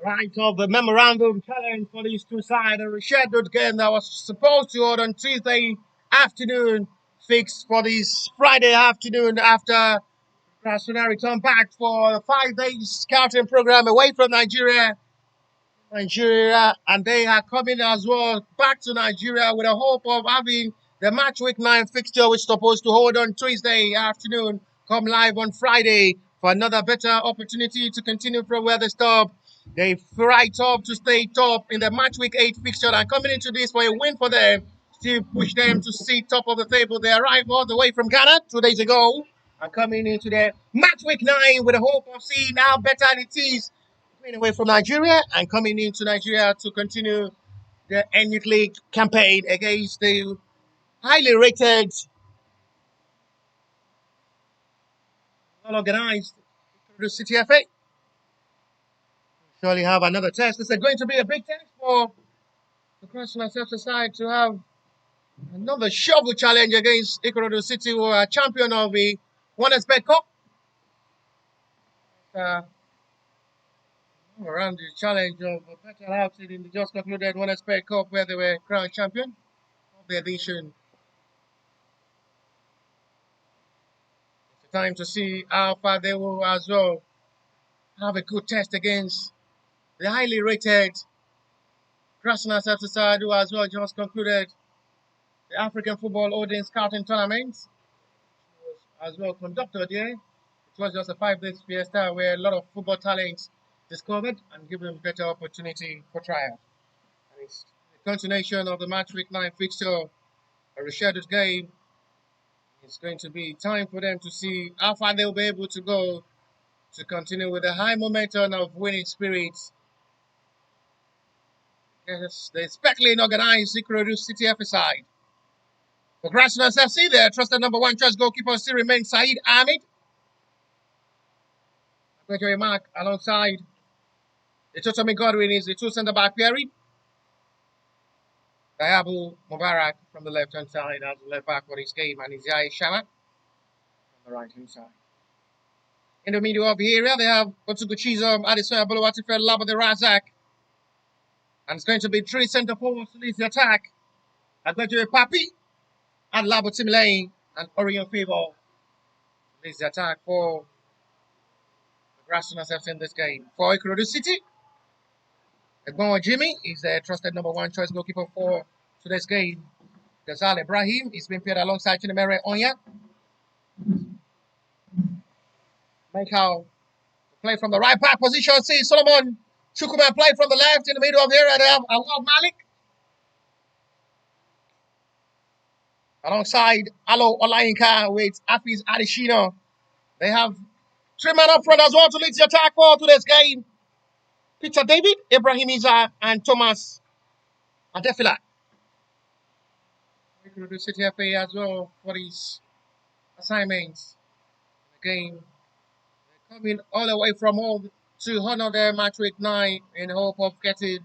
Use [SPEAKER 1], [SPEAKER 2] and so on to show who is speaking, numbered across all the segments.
[SPEAKER 1] Right of the memorandum challenge for these two sides. A rescheduled game that was supposed to hold on Tuesday afternoon, fixed for this Friday afternoon after Grassrunners returned back for a 5 day scouting program away from Nigeria, and they are coming as well back to Nigeria with a hope of having the match week 9 fixture, which is supposed to hold on Tuesday afternoon, come live on Friday for another better opportunity to continue from where they stop. They fight up to stay top in the match week 8 fixture, and coming into this for a win for them, still push them to sit top of the table. They arrived all the way from Ghana 2 days ago, and coming into the match week 9 with a hope of seeing how better it is away from Nigeria and coming into Nigeria to continue the Youth League campaign against the highly rated, well-organized Ikorodu City FA. Surely have another test. This is going to be a big test for the Grassrunners FC side to have another shovel challenge against Ikorodu City, who are champion of the Winners' Bet Cup. Uh, around the challenge of a better outfit in the just concluded Winners' Bet Cup, where they were crowned champion of the edition. Time to see how far they will as well have a good test against the highly rated Grassrunners FC side, who as well just concluded the African Football Audience Scouting Tournament, as well conducted here. It was just a 5 day fiesta where a lot of football talents discovered and given better opportunity for trial. And it's the continuation of the match week 9 fixture, a rescheduled game. It's going to be time for them to see how far they'll be able to go to continue with the high momentum of winning spirits. Yes, the speckling organized Ikorodu City FC side. For Grassrunners FC, their trusted number 1 choice goalkeeper still remains Saeed Ahmed. Graduate mark alongside the Totomi Godwin is the 2 centre back pairing. Dayabu Mubarak from the left hand side as the left back for this game, and Izai Shama from the right hand side. In the middle of the area, they have Otuguchizom, Addison Abuluwatifel, Labade Razak. And it's going to be 3 centre forwards to lead the attack. Agbejoye Papi and Labo Timilane and Orion Favor leads the attack for the Grassrunners FC in this game. For Ikorodu City, Egbon Jimmy is the trusted number 1 choice goalkeeper for today's game. Ghazal Ibrahim is being paired alongside Chinemere Onya. Michael play from the right back position. See Solomon Chukwuma play from the left in the middle of the area. They have Awad Malik alongside Alo Olayinka with Hafiz Adishino. They have 3 men up front as well to lead the attack for today's game. Peter David, Ibrahim Iza, and Thomas Adefila. Ikorodu City FA as well for his assignments. Again, they're coming all the way from home to honor their match week 9 in hope of getting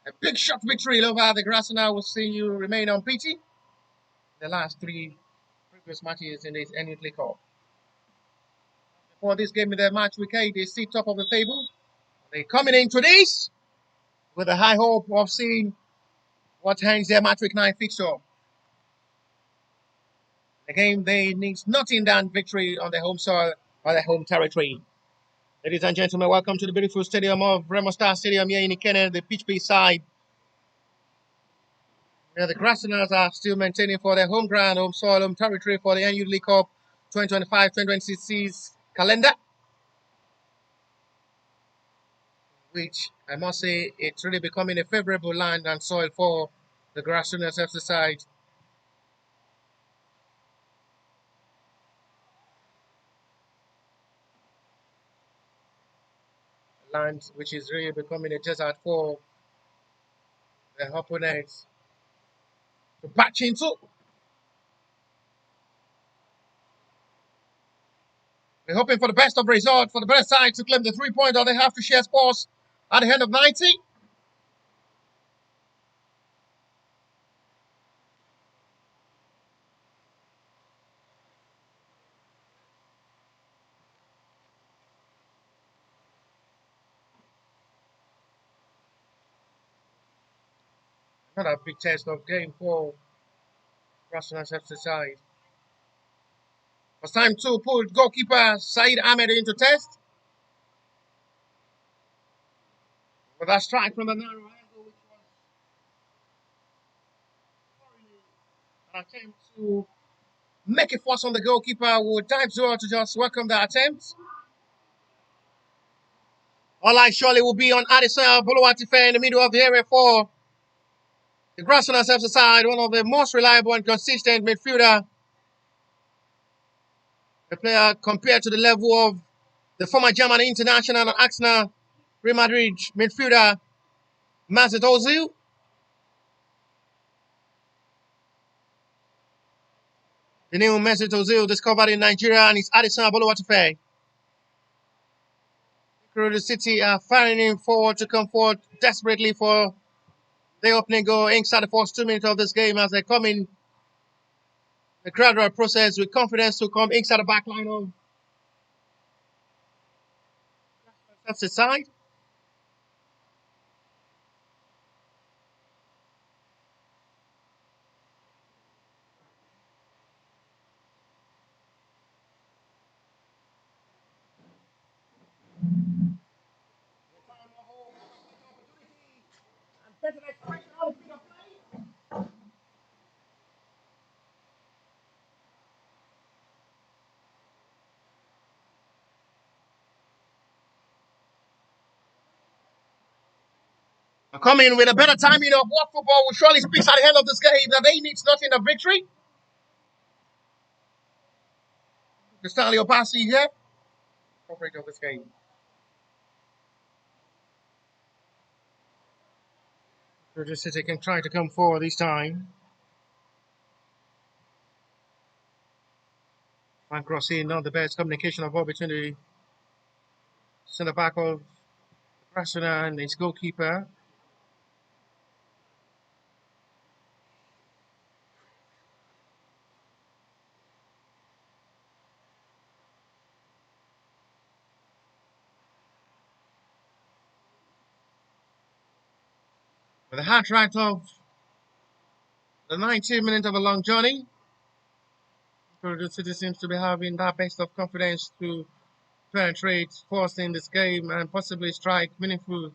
[SPEAKER 1] a big shot victory over the Grassrunners. Will see you remain unbeaten the last 3 previous matches in this Youth League Cup. For this game in their match week 8, they sit top of the table. They're coming into this with a high hope of seeing what hangs their match week 9 fixture. The game they need nothing than victory on their home soil or their home territory. Ladies and gentlemen, welcome to the beautiful stadium of Remo Stadium here in Ikene, the pitch side. Where the Grassrunners are still maintaining for their home ground, home soil, home territory for the Youth League Cup 2025-2026 calendar. Which I must say, it's really becoming a favorable land and soil for the Grassrunners FC side. Land which is really becoming a desert for the opponents to patch into. We're hoping for the best of result for the better side to claim the 3-pointer they have to share sports at the end of 90. Another big test of game for Grassrunners FC side. It's time to put goalkeeper Said Ahmed into test. With a strike from the narrow angle, which was an attempt to make a force on the goalkeeper, who dives well to just welcome the attempt. All eyes surely will be on Adesanya Boluwatife in the middle of the area for the Grassrunners FC side, one of the most reliable and consistent midfielder. A player compared to the level of the former German international and Arsenal Real Madrid midfielder Mesut Ozil. The new Mesut Ozil discovered in Nigeria and is Adesanya Boluwatife. Ikorodu City are firing forward to come forward desperately for the opening goal inside the first 2 minutes of this game as they come in the gradual process with confidence to come inside the back line of that's the side. Coming with a better timing of what football will surely speak at the end of this game that they need nothing but victory. The Stanley Opasi here. Coverage of this game. Ikorodu City can try to come forward this time. Frank Rossi, not the best communication of all between the centre back of Grassrunners and his goalkeeper. With the heart right of the 90 minutes of a long journey, Ikorodu City seems to be having that best of confidence to penetrate first in this game and possibly strike meaningfully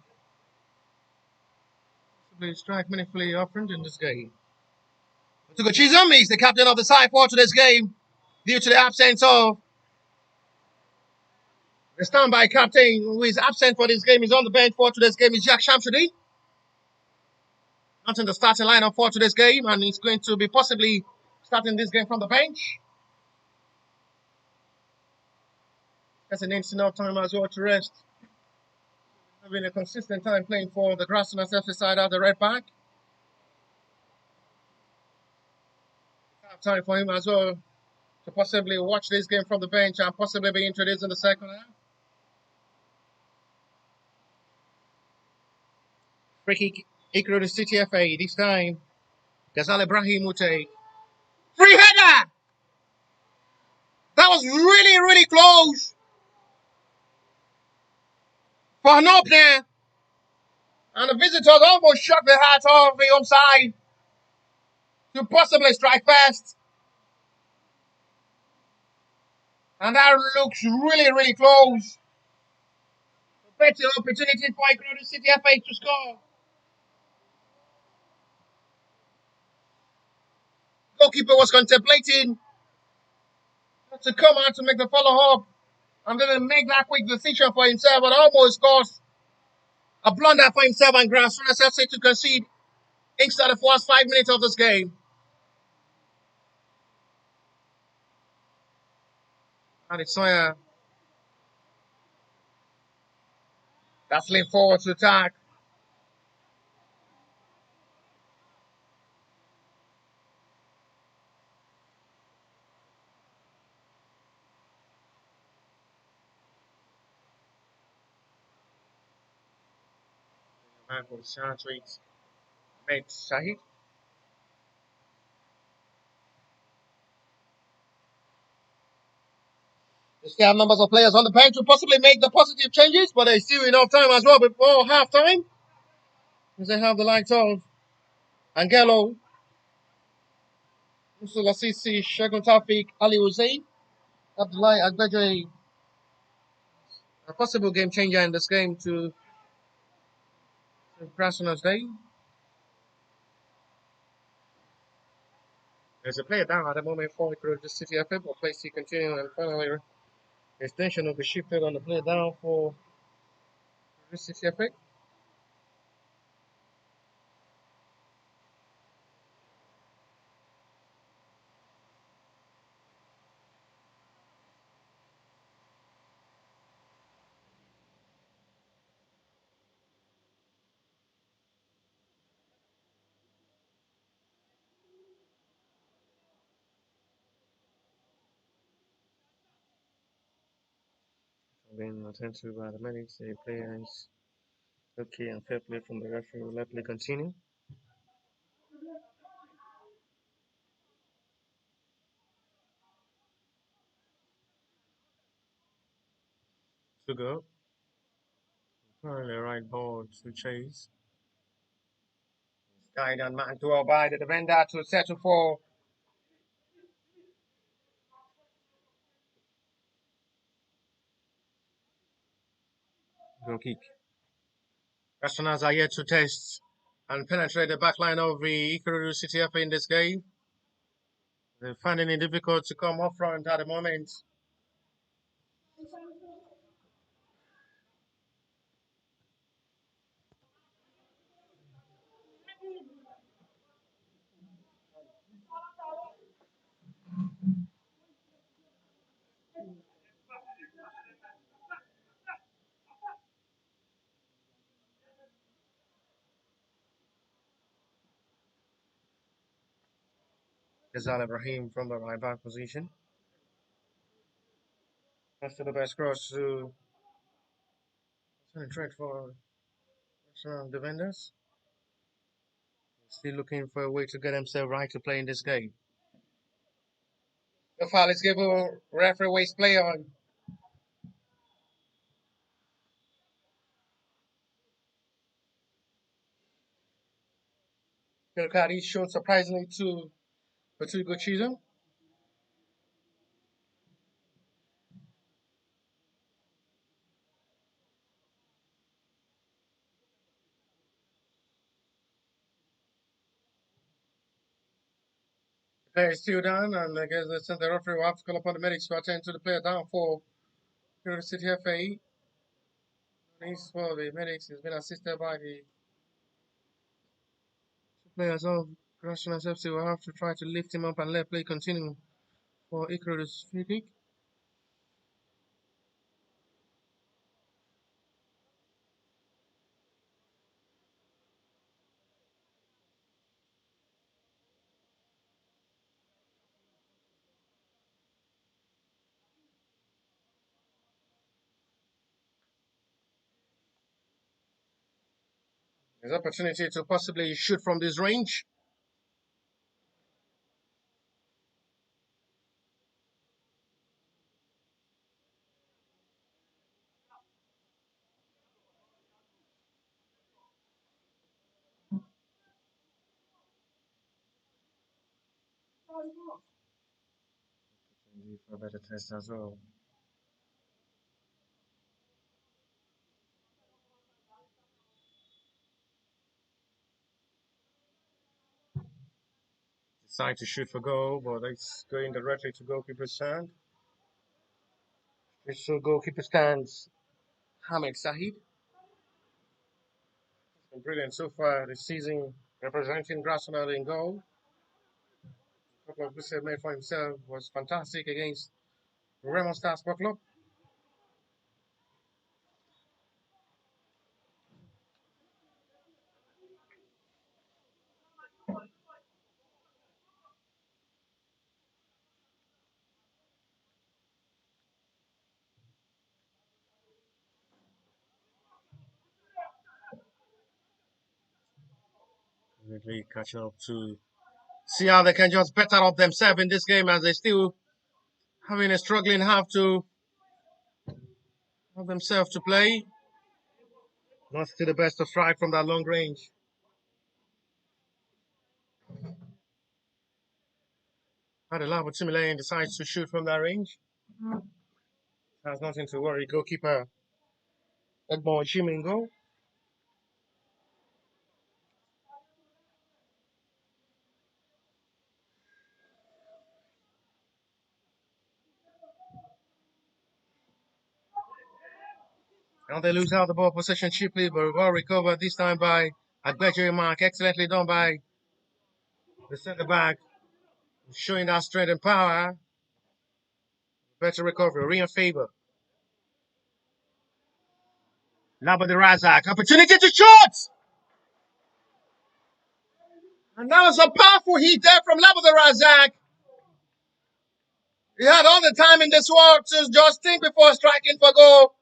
[SPEAKER 1] upfront in this game. Tuko Chisholm is the captain of the side for today's game due to the absence of the standby captain who is absent for this game. Is on the bench for today's game is Jack Shamsudi. Not in the starting lineup for today's game, and he's going to be possibly starting this game from the bench. That's an enough time as well to rest. Having a consistent time playing for the Grassrunners FC side at the red back. Time for him as well to possibly watch this game from the bench and possibly be introduced in the second half. Free kick, Ikorodu City FA. This time, Ghazal Ibrahim will take. Free header! That was really, really close for an opener. And the visitors almost shot the heart off the home side to possibly strike first. And that looks really, really close. A better opportunity for Ikorodu City FA to score. Goalkeeper was contemplating to come out to make the follow-up and then make that quick decision for himself, but almost caused a blunder for himself and Grassrunners FC to concede inside the first 5 minutes of this game. And it's Sawyer that's leaned forward to attack. Man for Shantrix, Ahmed Shahid. They still have numbers of players on the bench to possibly make the positive changes, but there's still enough time as well before half time. As they have the likes of Angelo, Musulasisi, Shagun Tafik, Ali Hussein, Abdullahi Agbaje, a possible game changer in this game to Grassrunners Day. There's a player down at the moment for Ikorodu City FC, but play to continue, and finally his attention will be shifted on the player down for Ikorodu City FC. Being attended to by the medics, the players okay and fair play from the referee will likely continue. To go. Finally, right ball to chase. Guide on man to by the defender to settle for goal kick. Grassrunners are yet to test and penetrate the back line of the Ikorodu City FC in this game. They're finding it difficult to come up front at the moment. Izal Ibrahim from the right back position. That's to the best cross to penetrate for defenders. Still looking for a way to get himself right to play in this game. The foul is given. Referee waste play on. Kilkari showed surprisingly to good Chisholm. The player is still down, and I guess the referee will have to call upon the medics to attend to the player down for City FA. Well, the medics has been assisted by the players of Grassrunners FC. Will have to try to lift him up and let play continue for Ikorodu's free kick. There's opportunity to possibly shoot from this range. For a better test as well. Decide to shoot for goal, but it's going directly to goalkeeper's stand. So goalkeeper stands Hamid Sahid. Been brilliant so far this season, representing Grassrunners in goal. A couple of goals made for himself was fantastic against Remo Football Club. Really catching up to see how they can just better up themselves in this game as they still having a struggling half to have themselves to play. Not to the best of strike from that long range. Adelabo Timileyin decides to shoot from that range. Has nothing to worry. Goalkeeper Edmond Chimingo. And they lose out the ball possession cheaply, but well recovered this time by Agbejo Mark. Excellently done by the centre back, showing that strength and power. Better recovery. Real favor. Labo the Razak. Opportunity to shoot! And that was a powerful heat there from Labo the Razak. He had all the time in this world to just think before striking for goal.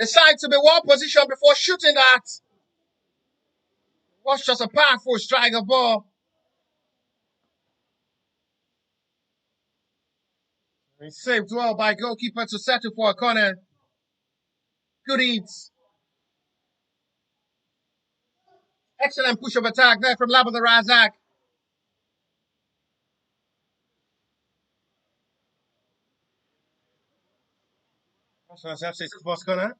[SPEAKER 1] Decide to be well positioned before shooting that. Was just a powerful strike of ball. He saved well by goalkeeper to settle for a corner. Good eats. Excellent push of attack there from Labo the Razak. Grassrunners FC's first corner.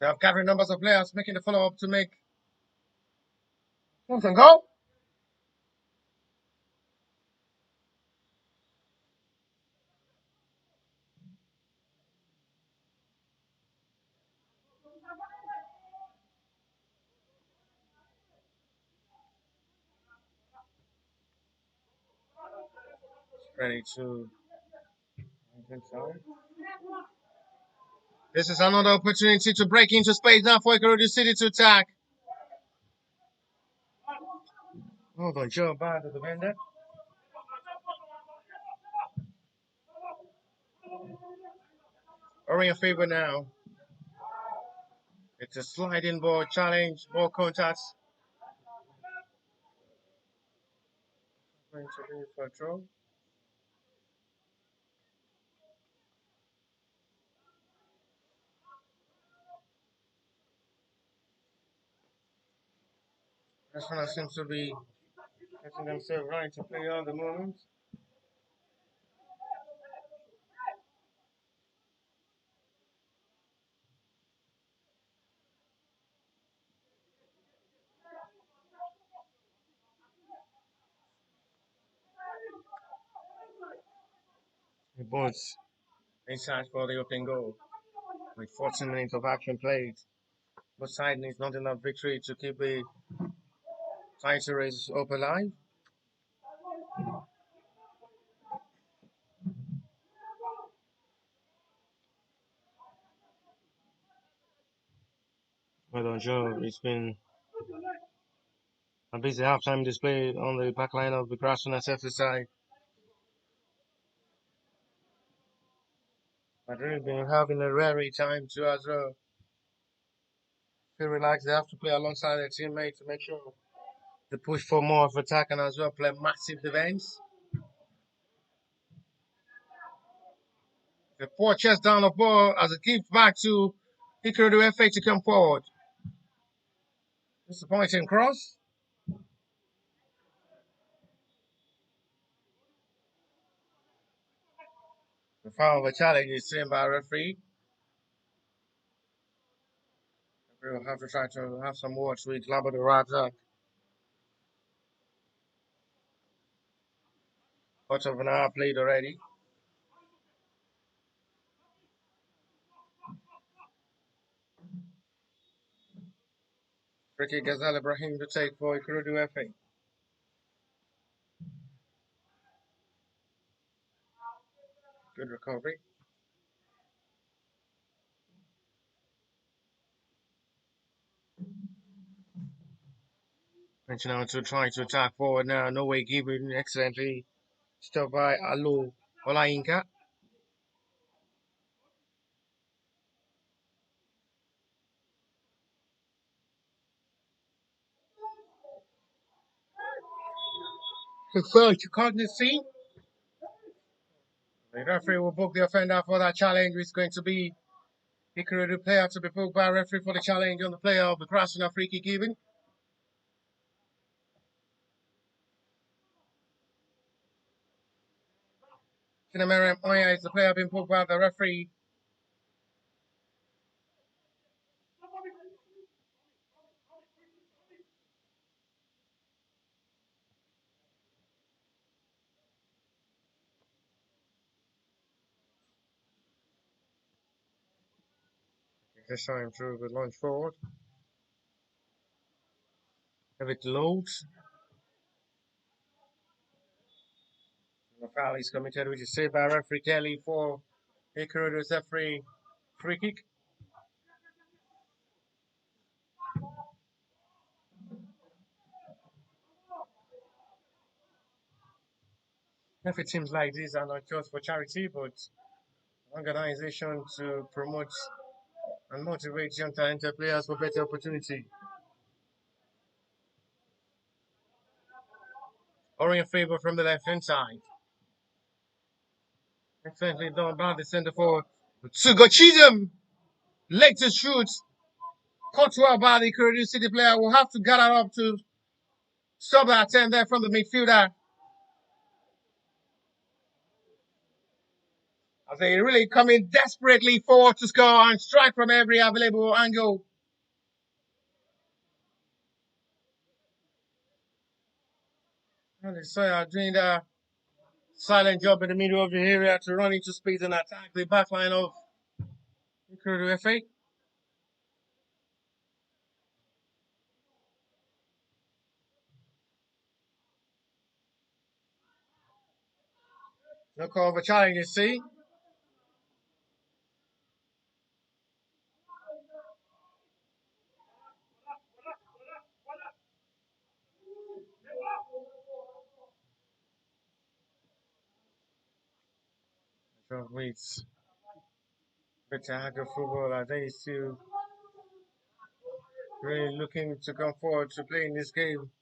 [SPEAKER 1] They have gathering numbers of players making the follow-up to make something go. Ready to. This is another opportunity to break into space now for Ikorodu City to attack. Hold on, Joe by the defender. Are in favor now. It's a sliding ball challenge, ball contacts. Going to be for throw. This one seems to be getting themselves right to play on the moment. The Bulls inside for the open goal. With 14 minutes of action played. Both sides needs not enough victory to keep the title race up alive. Well done, Joe. It's been a busy halftime display on the back line of the Grassrunners FC side. But really been having a rare time too as well. Feel relaxed. They have to play alongside their teammates to make sure they push for more of attack and as well play massive defense. The poor chest down of ball as it gives back to Ikorodu FA to come forward. Disappointing cross. The foul of a challenge is seen by a referee. We will have to try to have some words with Labo the Razak. Quarter of an hour played already. Ricky Ghazal Ibrahim to take for Ikorodu FA. Good recovery. Venture now to try to attack forward now. No way given. Excellently stopped by Alu Olainka. The third to Cognizant. The referee will book the offender for that challenge, which is going to be Ikorodu player to be booked by referee for the challenge on the player of the Grassrunners free kick given. Kinamerem Oya is the player being booked by the referee. This time through the launch forward. If it loads, the foul is committed, which is saved by referee Kelly for Ikorodu's free kick. If it seems like these are not just for charity, but organization to promote and motivate young talented players for better opportunity. Orient favor from the left hand side. Excellently done by the centre forward. Chisholm, late to shoot. Caught well by the Ikorodu City player. Will have to gather up to stop that attempt there from the midfielder. As they really coming desperately forward to score and strike from every available angle. And they are doing the silent job in the middle of the area to run into space and attack the back line of Ikorodu FA. No call for challenge, you see. So it's better Agro football. I think it's still really looking to come forward to play in this game.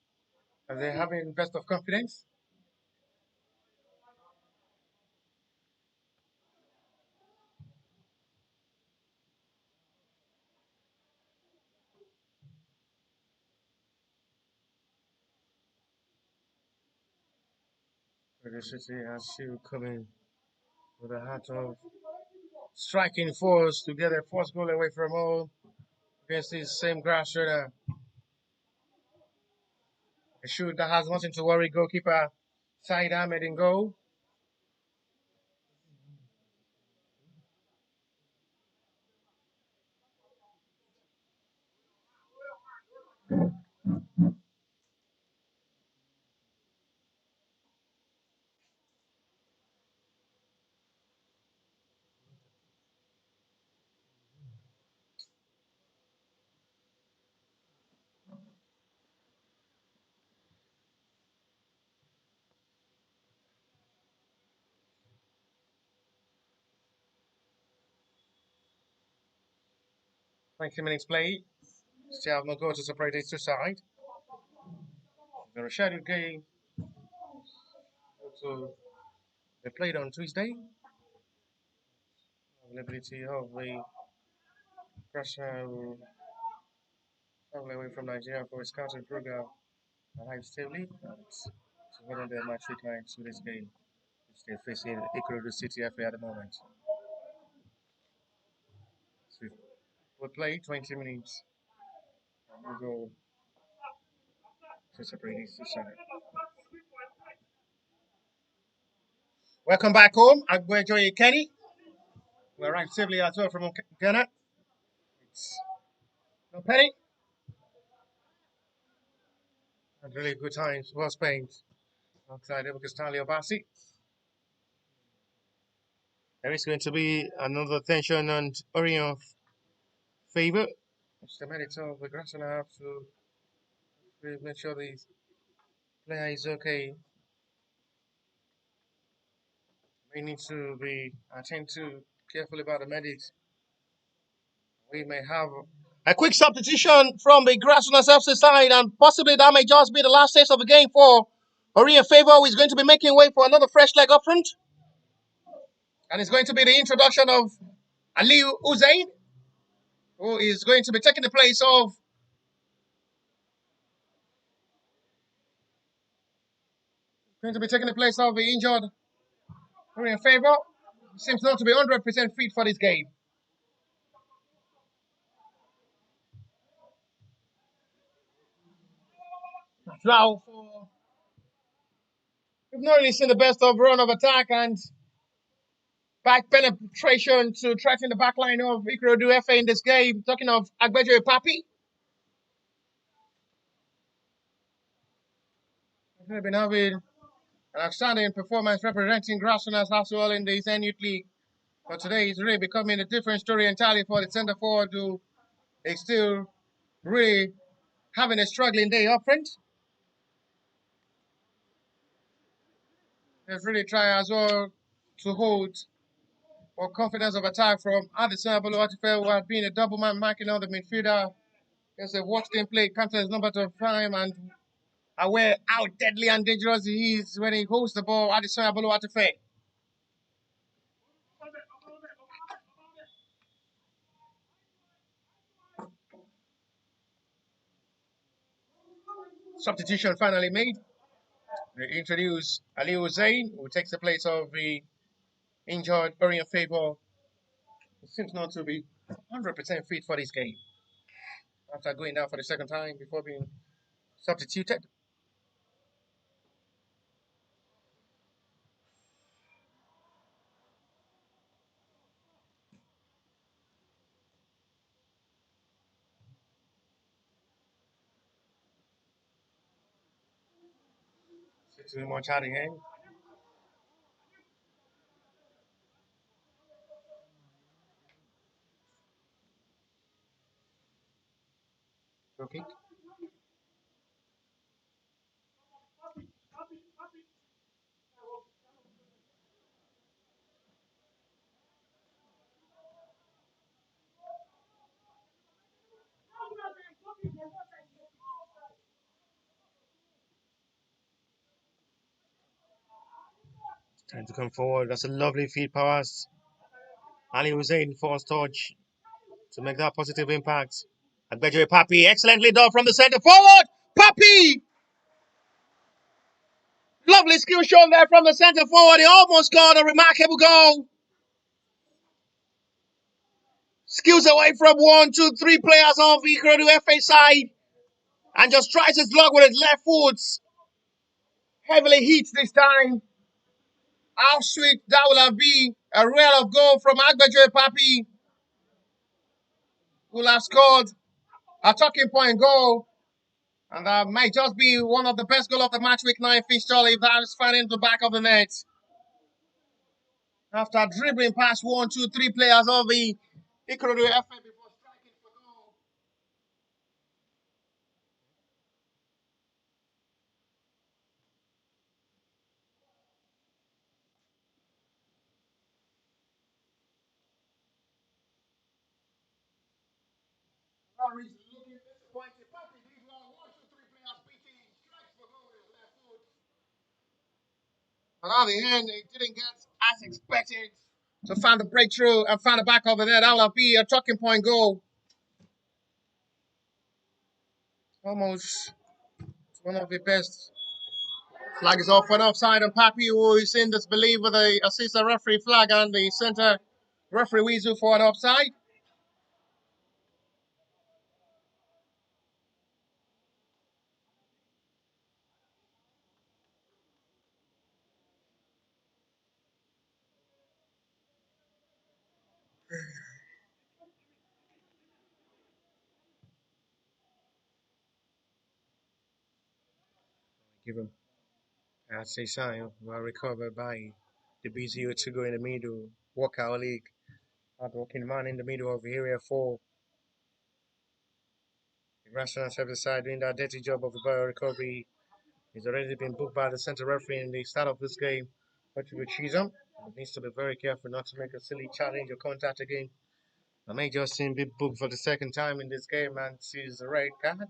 [SPEAKER 1] Are they having best of confidence? The city has still coming with a heart of striking force to get a first goal away from home against this same Grassrunner. A shoot that has nothing to worry goalkeeper Said Ahmed in goal. Twenty minutes played. Still have no goal to separate these two sides. The rescheduled game also they played on Tuesday. Availability of the Grassrunner will travel away from Nigeria for a scouting program at High State League. It's one of their match week nights to this game, which they're facing Ikorodu City FA at the moment. So we'll play 20 minutes and we'll go to separate these two sides. Welcome back home. I'm going to join Kenny. We're right safely as well from Ghana. It's no penny. And really good times, well spent. Alongside Lucas Stanley Obasi. There is going to be another tension and Orient favor. It's the minutes of the Grassrunners have to really make sure the player is okay. We need to be attentive carefully about the medics. We may have a quick substitution from the Grassrunners FC side, and possibly that may just be the last test of the game for Orient Favor, who is going to be making way for another fresh leg up front. And it's going to be the introduction of Aliu Uzain, who is going to be taking the place of the injured in favor. Seems not to be 100% fit for this game. Now, we've not really seen the best of run of attack and back penetration to threaten the back line of Ikorodu FA in this game. Talking of Agbejo Papi. We've been having an outstanding performance representing Grassrunners as well in the Zen Youth League. But today it's really becoming a different story entirely for the centre forward who is still really having a struggling day up front. They've really tried as well to hold more confidence of attack from Addison Aboluwatife, who had been a double man marking on the midfielder. Yes, they've watched him play counter his number of time and aware how deadly and dangerous he is when he holds the ball. Addison Aboluwatife. Substitution finally made. They introduce Ali Hussein, who takes the place of the injured Orient Fable. He seems not to be 100% fit for this game after going down for the second time before being substituted. Too much out again. Okay. Time to come forward. That's a lovely feed pass. Ali Hussein forced touch to make that positive impact. Agbejo Papi, excellently done from the centre forward. Papi! Lovely skill shown there from the centre forward. He almost got a remarkable goal. Skills away from 1, 2, 3 players of Ikorodu FA side. And just tries his luck with his left foot. Heavily hits this time. How sweet that will have been. A rare of goal from Agbejo Papi, who will have scored a talking point goal. And that might just be one of the best goals of the match week 9 fixture if that is found into the back of the net. After dribbling past 1, 2, 3 players of the Ikorodu FA before striking for goal. Lowry's looking disappointed. Papi these long 1, 2, 3 players beating. Strikes for goal with his left foot. But on the end, it didn't get as expected to find the breakthrough and find the back of the net. That will be a talking point goal. Almost one of the best. Flag is off and offside, and Papi, who is in disbelief with the assistant referee flag and the center referee whistle for an offside. Give him as a sign, well recovered by the BZO to go in the middle. Walkout league. Hard-working man in the middle of area 4. The Grassrunners have decided doing that dirty job of the ball recovery. He's already been booked by the center referee in the start of this game. But with Chisholm, he needs to be very careful not to make a silly challenge or contact again. I may just see him be booked for the second time in this game and sees the red card.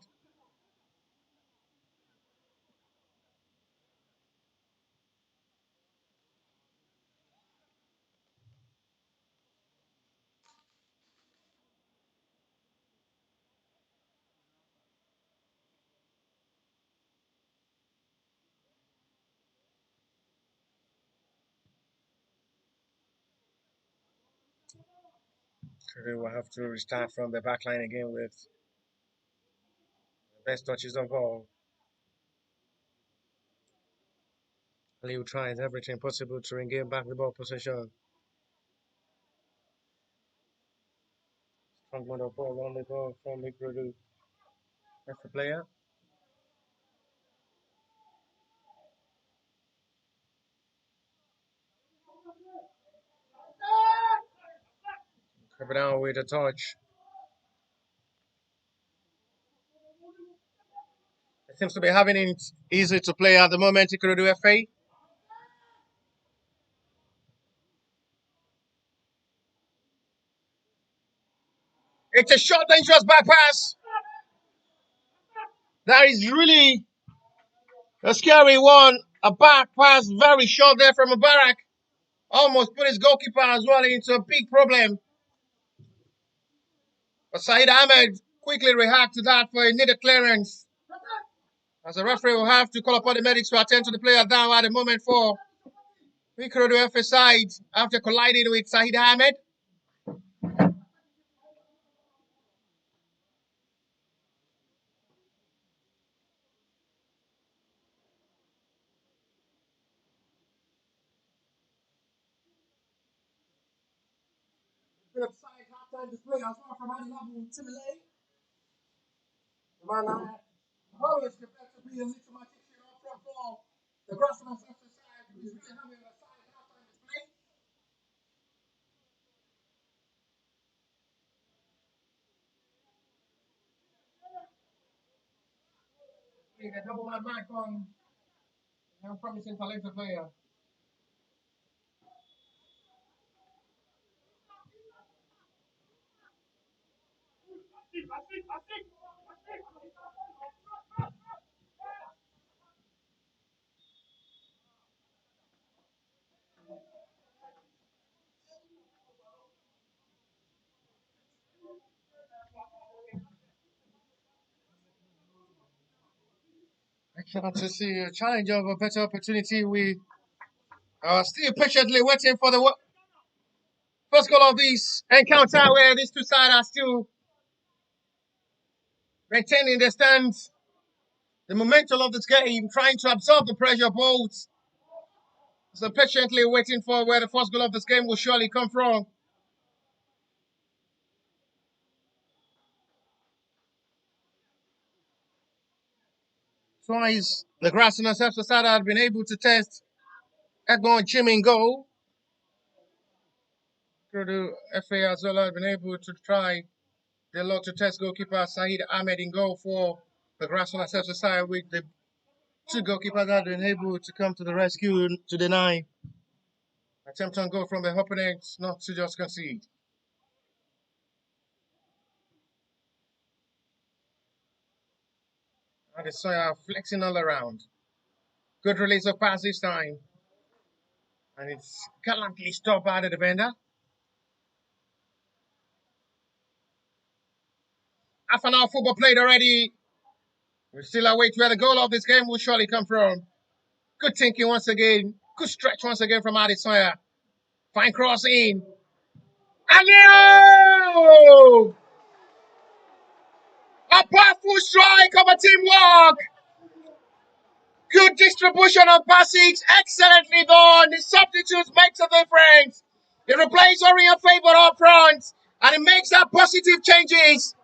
[SPEAKER 1] We will have to restart from the back line again with the best touches of all. Liu tries everything possible to regain back the ball possession. Strong amount of ball on the ball from Ikorodu. That's the player. Cover down with a touch. It seems to be having it easy to play at the moment, Ikorodu FA. It's a short, dangerous bypass. That is really a scary one. A back pass, very short there from Mubarak. Almost put his goalkeeper as well into a big problem. But Said Ahmed quickly react to that for a needed clearance. As the referee will have to call upon the medics to attend to the player down at the moment for Ikorodu FA side after colliding with Said Ahmed. Half-time display as well from Adi Labu Timile. Man, always prepared to be a little much up front for the Grassrunners FC side, which is really having a side half-time display. Being a double man mark on a promising talented player. Excellent to see a challenge of a better opportunity. We are still patiently waiting for the first goal of this encounter where these two sides are still maintaining the stands, the momentum of this game, trying to absorb the pressure both. So patiently waiting for where the first goal of this game will surely come from. Twice the Grassrunners FC side had been able to test Ogun Chimin goal. The FA as well had been able to try their luck to test goalkeeper Saeed Ahmed in goal for the Grassrunners FC side, with the two goalkeepers that had been able to come to the rescue to deny attempt on goal from the opponents, not to just concede. And the Sawyer flexing all around. Good release of pass this time. And it's gallantly stopped by the defender. Half an hour football played already. We still await where the goal of this game will surely come from. Good thinking once again. Good stretch once again from Adi Sawyer. Fine cross in. And a powerful strike of a teamwork. Good distribution of passes. Excellently done. The substitutes makes a difference. It replaces Orient favor up front. And it makes that positive changes.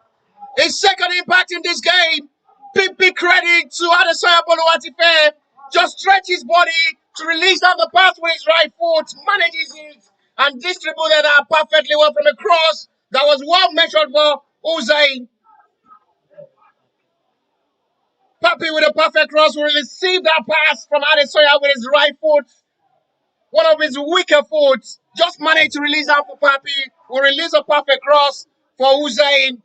[SPEAKER 1] His second impact in this game. Big credit to Adesanya Boluwatife. Just stretch his body to release out the pass with his right foot, manages it, and distributed that perfectly well from the cross. That was well measured for Uzain. Papi with a perfect cross will receive that pass from Adesanya with his right foot. One of his weaker foot. Just managed to release out for Papi. Will release a perfect cross for Uzain.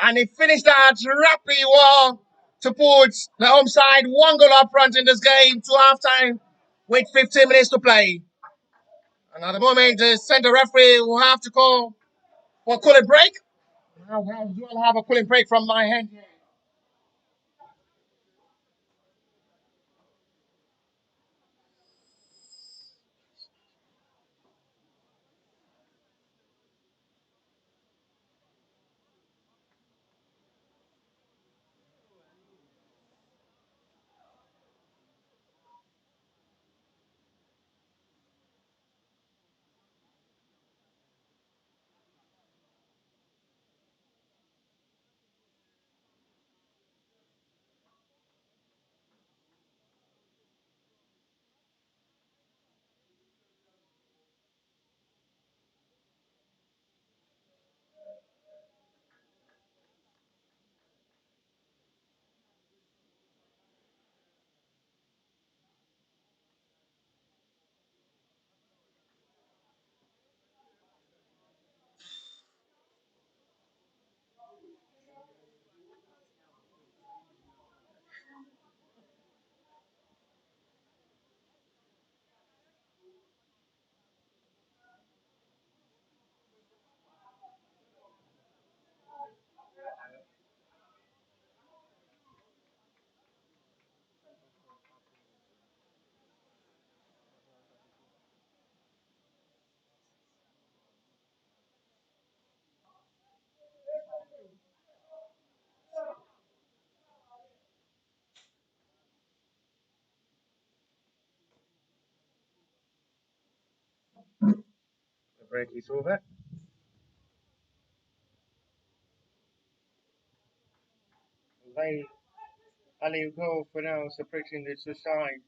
[SPEAKER 1] And he finished that rapidly well to put the home side one goal up front in this game to halftime with 15 minutes to play. And at the moment, the center referee will have to call for a cooling break. I'll have a cooling break from my hand here. The break is over. They Ali go for now, separating the two sides.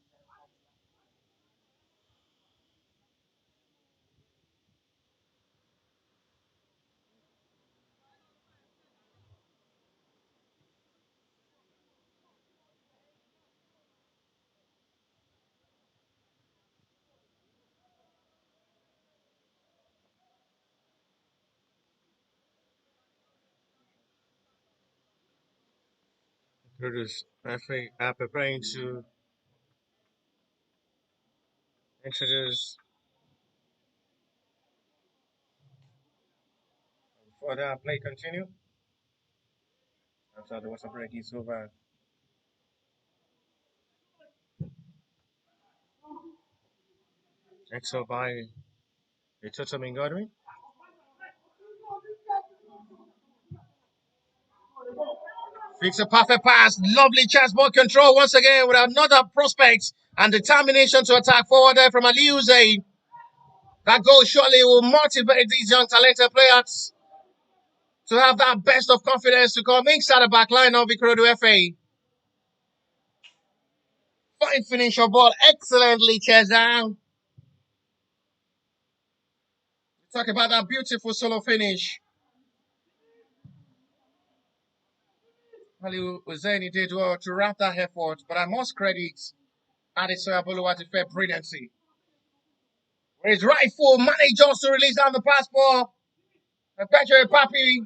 [SPEAKER 1] Curtis referee are preparing to introduce for the play continue. After the water break is over. Exo by Itoto Mingodri. Fix a perfect pass. Lovely chance, ball control once again with another prospect and determination to attack forward there from Aliuze. That goal surely will motivate these young talented players to have that best of confidence to come inside the back line of Ikorodu FA. Fine finish of ball, excellently chased down. Talk about that beautiful solo finish. Ali Uzeni did well to wrap that effort, but I must credit Adesoya Boluwatife brilliancy. Where his right foot managed just to release down the pass ball. Pedro Papi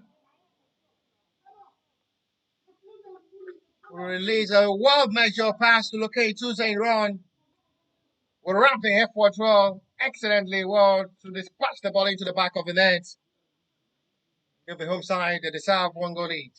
[SPEAKER 1] will release a well-measured pass to locate Tuesday run. Will wrap the effort well, excellently well to dispatch the ball into the back of the net. Give the home side the deserved one goal lead.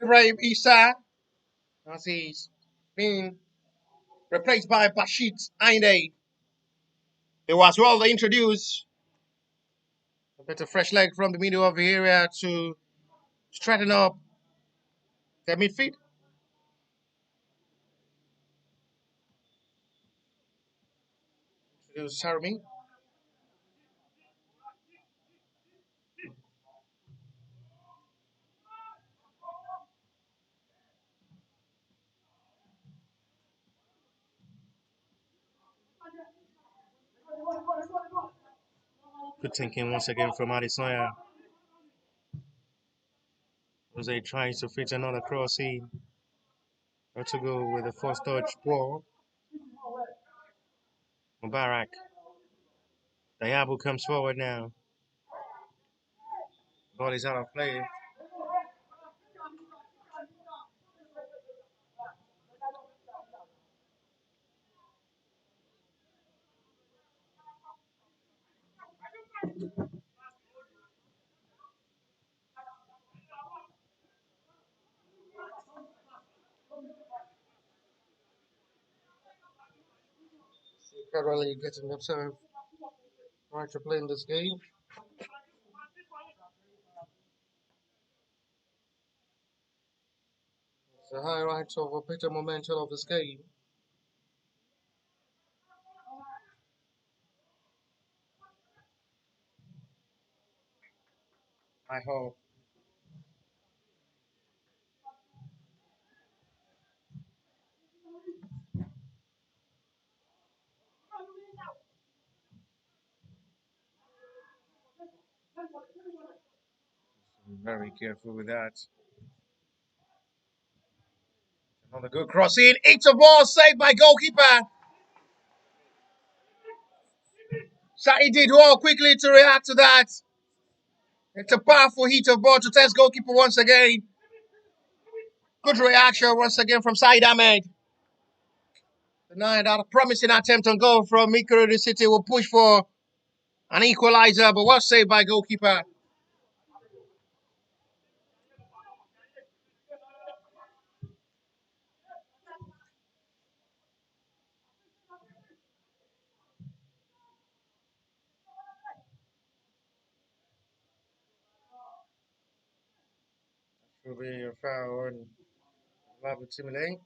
[SPEAKER 1] Ibrahim Issa, as he's been replaced by Bashit Ainde. It was well introduced. A bit of fresh leg from the middle of the area to straighten up their midfield. It was Sarami. Good thinking once again from Adesanya. Jose trying to fit another cross in. Or to go with the first touch ball. Mubarak. Dayabu comes forward now. Ball is out of play. Currently getting themselves right to play in this game. It's a highlight of a better momentum of this game. I hope. I'm very careful with that. Another good cross in. It's a ball saved by goalkeeper. So he did well quickly to react to that. It's a powerful hit of ball to test goalkeeper once again. Good reaction once again from Said Ahmed. Denying that a promising attempt on goal from Ikorodu City will push for an equalizer, but well saved by goalkeeper. Should be a foul on Labu Timile.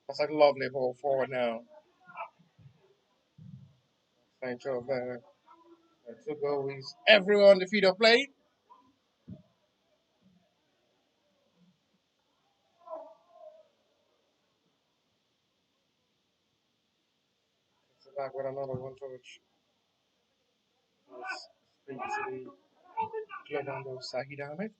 [SPEAKER 1] That's a lovely ball forward now. Thank you. Two goals. Everyone on the field of play. It's back with another one touch. Straight to the club under Sahid Ahmed.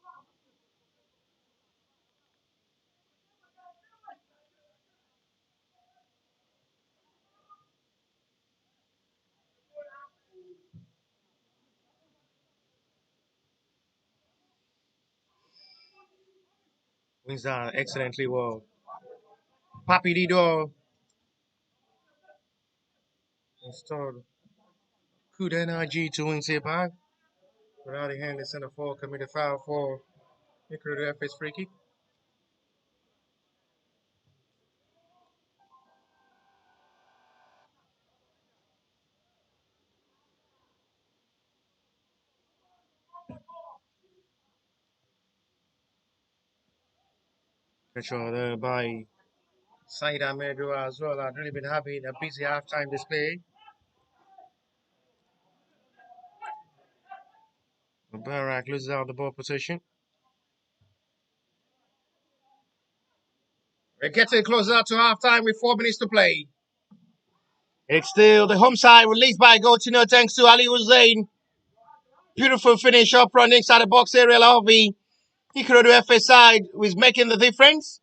[SPEAKER 1] Wins that excellently well. Papi Dido installed good energy to win it back. Without a hand, the center forward committed foul for Ikorodu FS free kick. Control there by Said Ahmed as well. I've really been having a busy halftime display. Mubarak loses out the ball position. We're getting closer to halftime with 4 minutes to play. It's still the home side released by Gautino thanks to Ali Hussein. Beautiful finish up front inside the box area. Alvi. Ikorodu FS side was making the difference.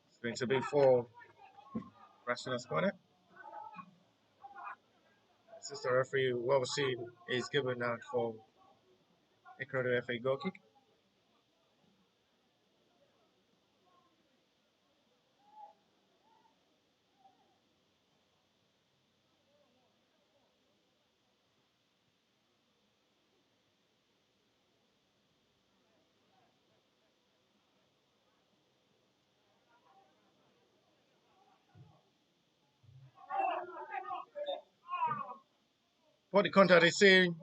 [SPEAKER 1] It's going to be for Grassrunners corner. Assistant referee well seen is given out for Ikorodu FA goal kick. For the contact is seen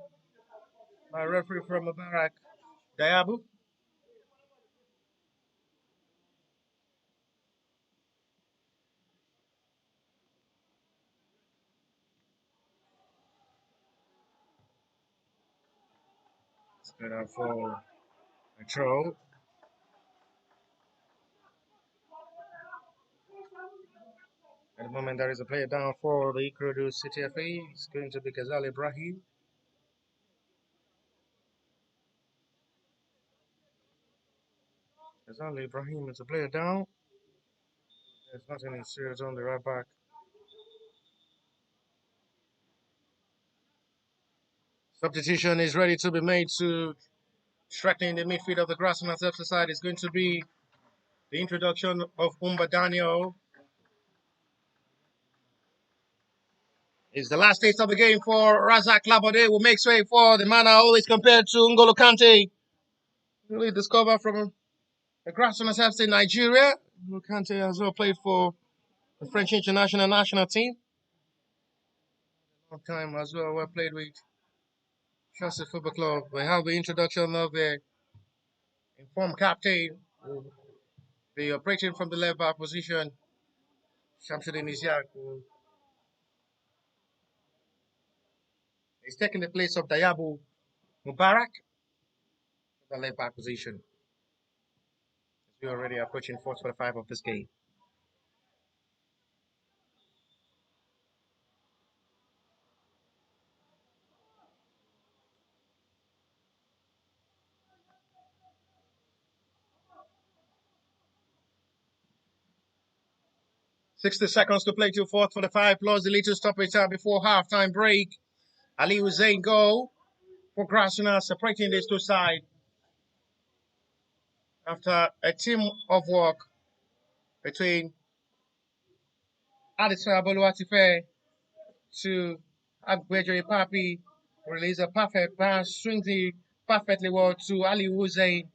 [SPEAKER 1] by referee from Mubarak Dayabu. It's good out for control. At the moment, there is a player down for the Ikorodu City FA. It's going to be Ghazal Ibrahim. Ghazal Ibrahim is a player down. There's nothing serious on the right back. Substitution is ready to be made to strengthen the midfield of the Grassrunners FC side. Is going to be the introduction of Umba Daniel. It's the last taste of the game for Razak Labode, who makes way for the man I always compared to N'Golo Kante. Really discovered from the Grassrunners FC Nigeria. N'Golo Kante has well played for the French international national team. Long time as well played with Chelsea Football Club. We have the introduction of the informed captain who will be operating from the left back position, Shamsuddin Isiaq, who is taking the place of Dayabu Mubarak, the left back position. We're already approaching 4:45 of this game. "60 seconds to play till 4:45 plus the little stoppage time before halftime break. Ali Hussein goal for Grassrunners separating these two sides after a team of work between Adisa Boluwatife to Agbejo Papi, release a perfect pass, swings it perfectly well to Ali Hussein,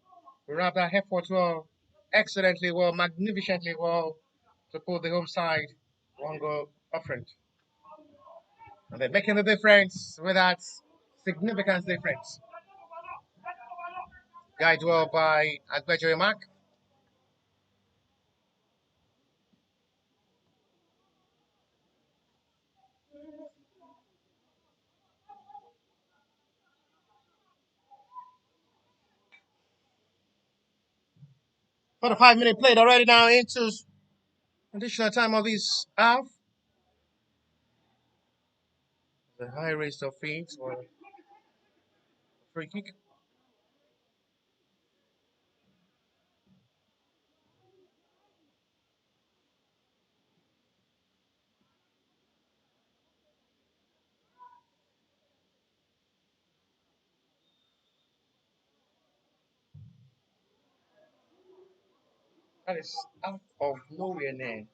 [SPEAKER 1] who wrapped that effort well, excellently well, magnificently well to put the home side one goal up front. And they're making the difference with that significant difference. Guide well by Agbejo Mark. For the 5 minute played already now into additional time of this half. The high rate of feeds or free kick. That is out of nowhere now.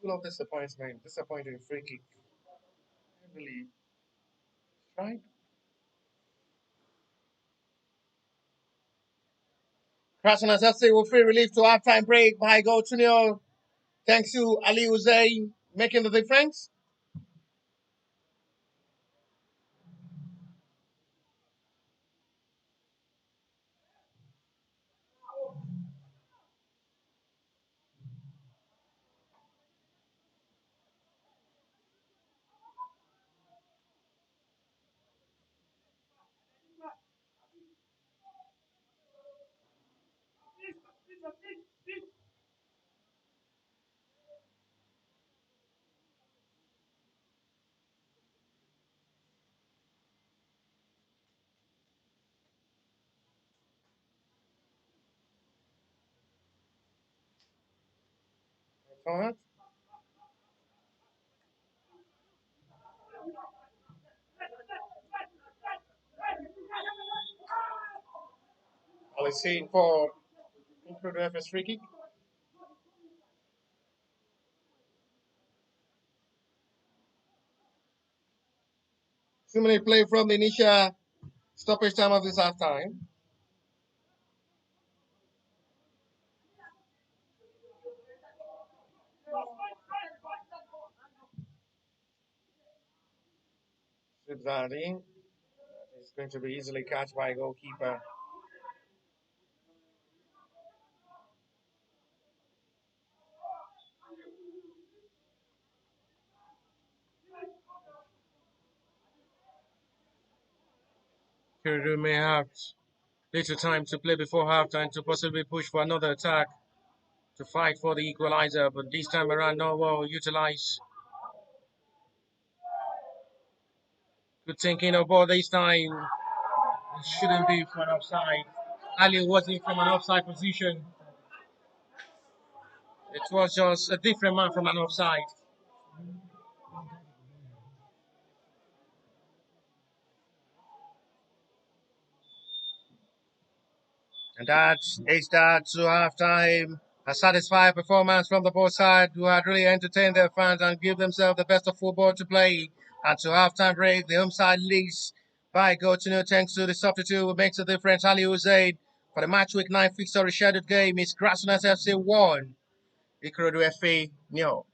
[SPEAKER 1] Full of disappointment, disappointing free kick. Heavily tried. Grassrunners FC will free relief to half-time break by goal 2-0. Thanks to Ali Hussein making the difference. Forward. Ali Hussein for Ikorodu FS free kick. 2 minute play from the initial stoppage time of this half time. Subzadi is going to be easily catched by a goalkeeper. Ikorodu may have little time to play before halftime to possibly push for another attack to fight for the equalizer, but this time around, no well utilized. Good thinking of ball this time. It shouldn't be for an offside. Ali wasn't from an offside position. It was just a different man from an offside. And that is that to halftime. A satisfied performance from the both sides who had really entertained their fans and give themselves the best of football to play. And to halftime break, the home side leads by a goal to nil thanks to the substitute who makes a difference, Ali Uzaid. For the match week 9 fixture rescheduled game is Grassrunners FC 1, Ikorodu FC 0.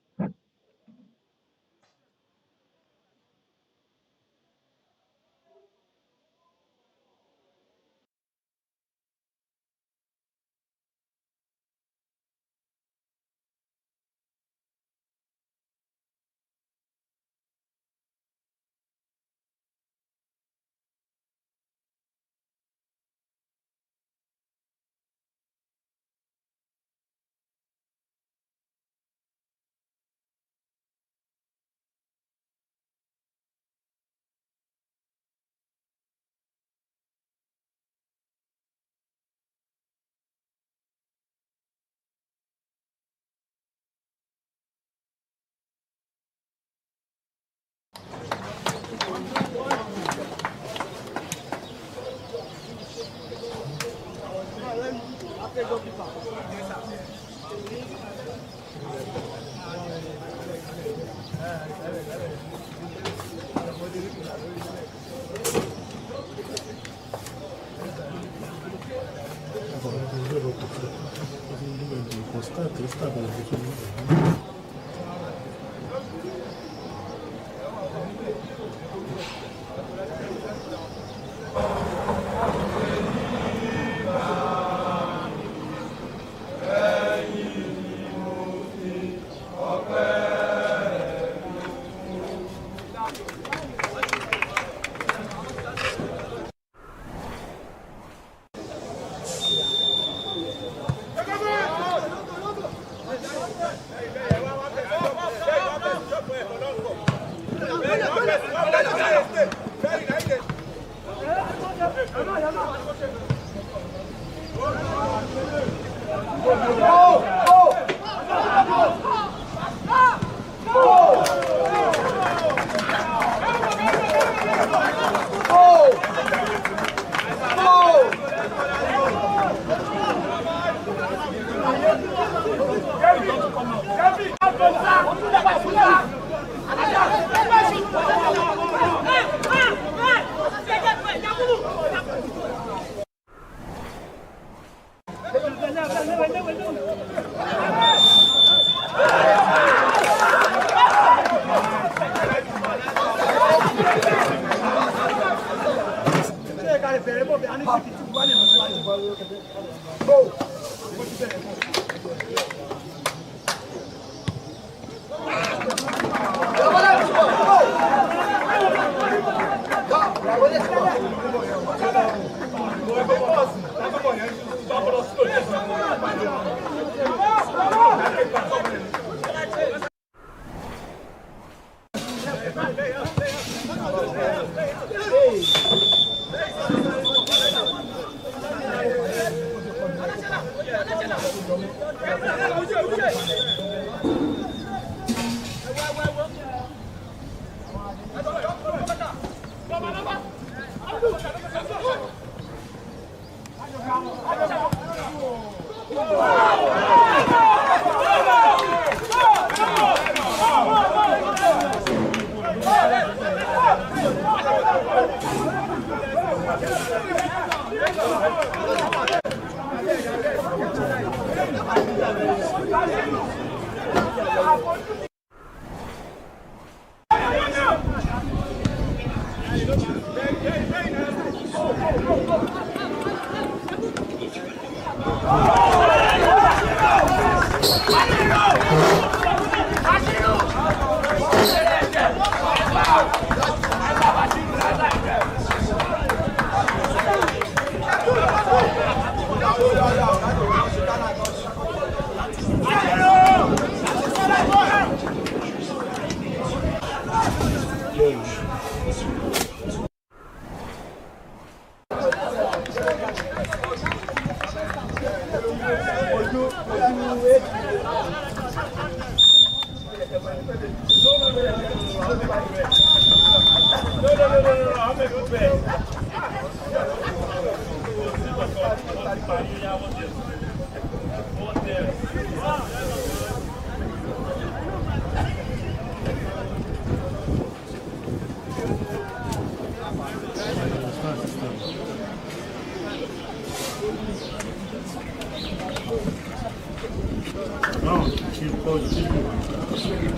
[SPEAKER 2] No, she called She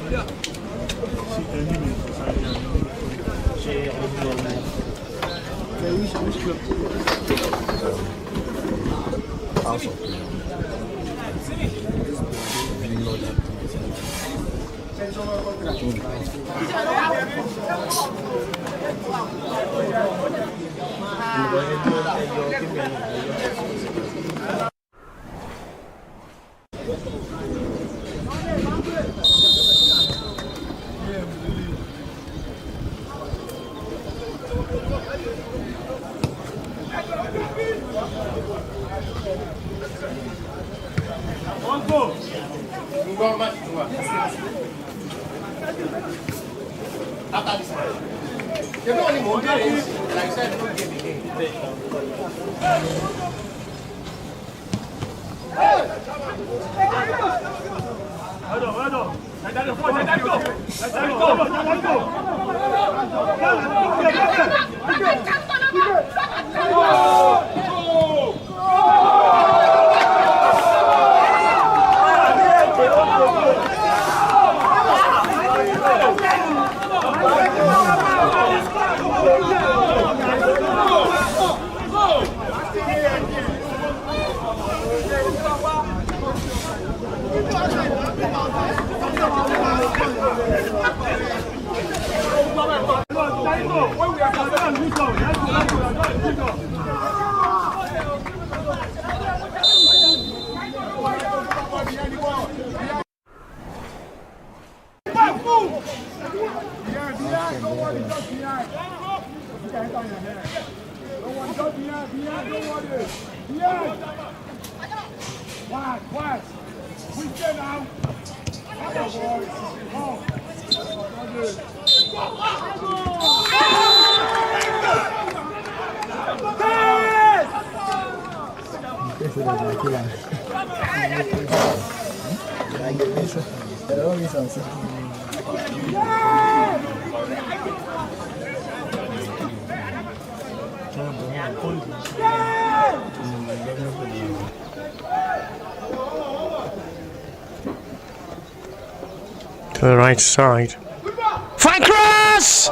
[SPEAKER 1] to the right side. Fine cross!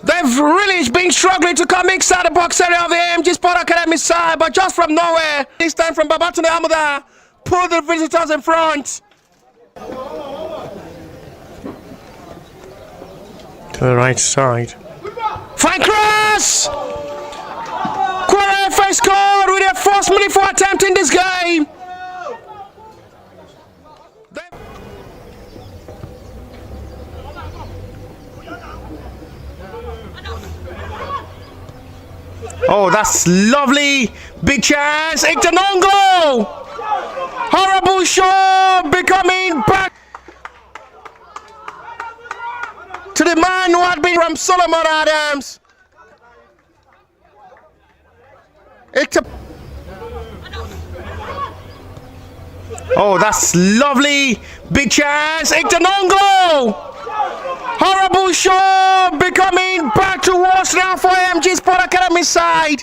[SPEAKER 1] They've really been struggling to come inside the box area of the AMG Sport Academy side, but just from nowhere, this time from Babatunde Amuda, pull the visitors in front. To the right side. Fine cross! Quara FA scored with their first meaningful attempt in this game. Oh, that's lovely. Big chance. Ikorodu. Horrible shot. Becoming back to the man who had been from Solomon Adams. Oh, that's lovely. Big chance. Ikorodu. Horrible shot, becoming back towards now for MG Sport Academy side.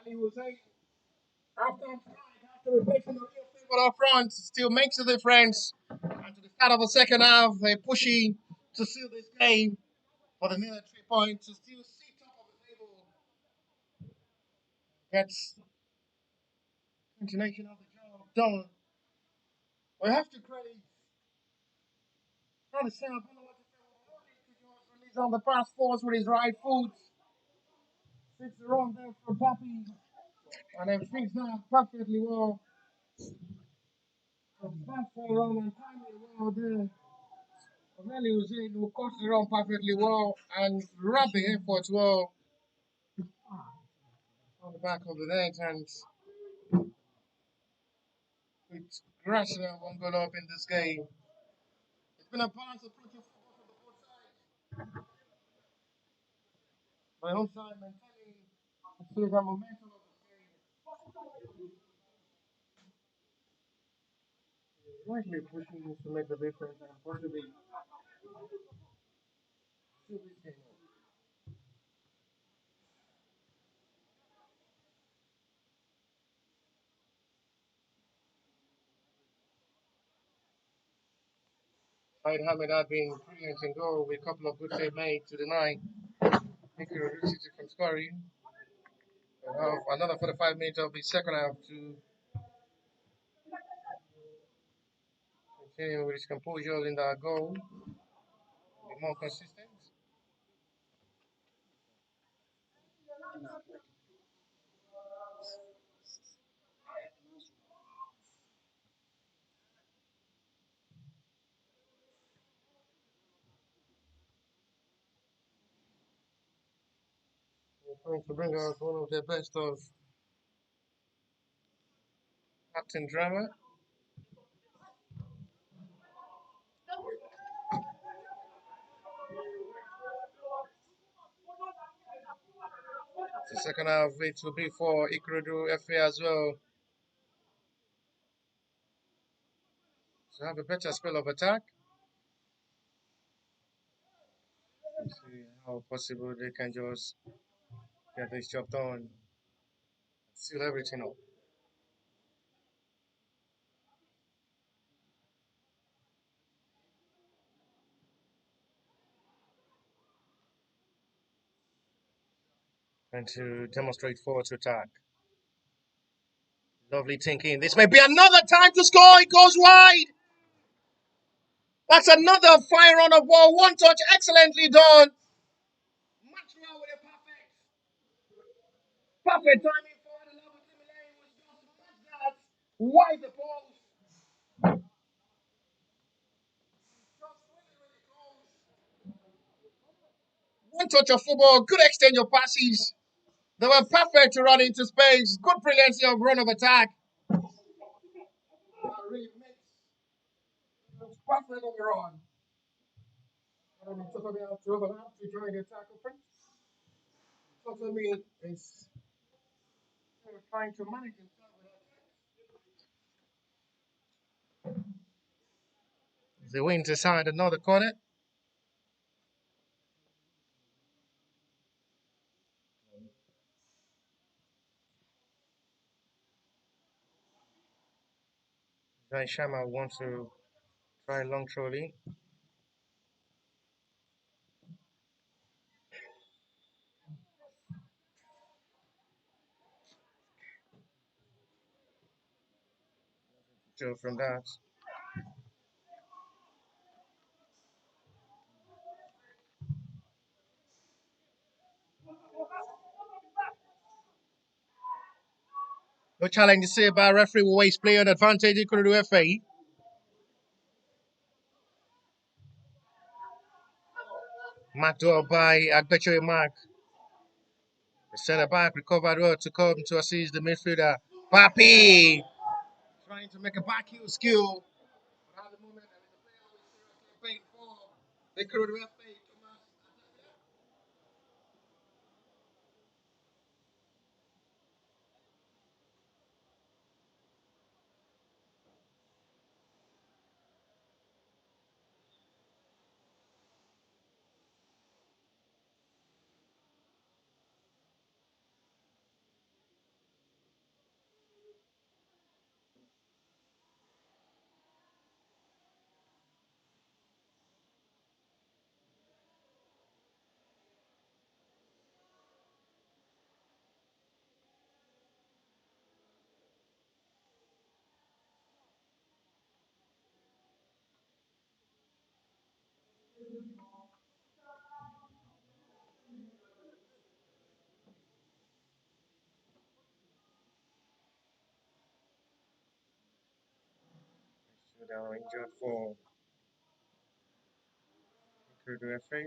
[SPEAKER 1] And he was saying, after replacing the real people up front, still makes a difference. And to the start of the second half, they're pushing to seal this game for the near 3 points to still sit top of the table. That's continuation of the job done. We have to credit not the sound, I don't know what to say. Release on the pass force with his right foot. Fix the wrong there for Papi. And then fix that perfectly well. Back for wrong and timely well there. Really was in who cut it wrong perfectly well and rubbing effort well on the back of the net and with Grassrunners one goal up in this game. It's been a balanced approach of football from the both sides. My home side maintaining the momentum of the game. Likely pushing to make the difference and possibly seal this game up. Said Hamid had been brilliant in goal with a couple of good save made to deny Ikorodu City from scoring. Another 45 minutes of the second half to continue with his composure in that goal, be more consistent. We're trying to bring out one of the best of Captain Drama. The second half, it will be for Ikorodu FA as well to have a better spell of attack. Let's see how possible they can just get this job done, seal everything up. And to demonstrate forward to attack. Lovely thinking. This may be another time to score. It goes wide. That's another fire on the ball. One touch, excellently done. Much more with a perfect timing for the level lane was just match that. Wide the post. Just really, really close. One touch of football. Good exchange of passes. They were perfect to run into space. Good brilliancy of run of attack. That really makes it perfect on the run. And then Totomi have to overlap to join the tackle print. Totomi is trying to manage himself. They win to side another corner. Then Shama wants to try long trolley. So from that. No challenge to say by referee will waste player on advantage. He could do FA. Marked up by Agbecho Mark. The centre back recovered well to come to assist the midfielder. Papi trying to make a back heel skill. But at the moment, there is a player who is seriously paying for the crew to FA. Now injured for Ikorodu FA.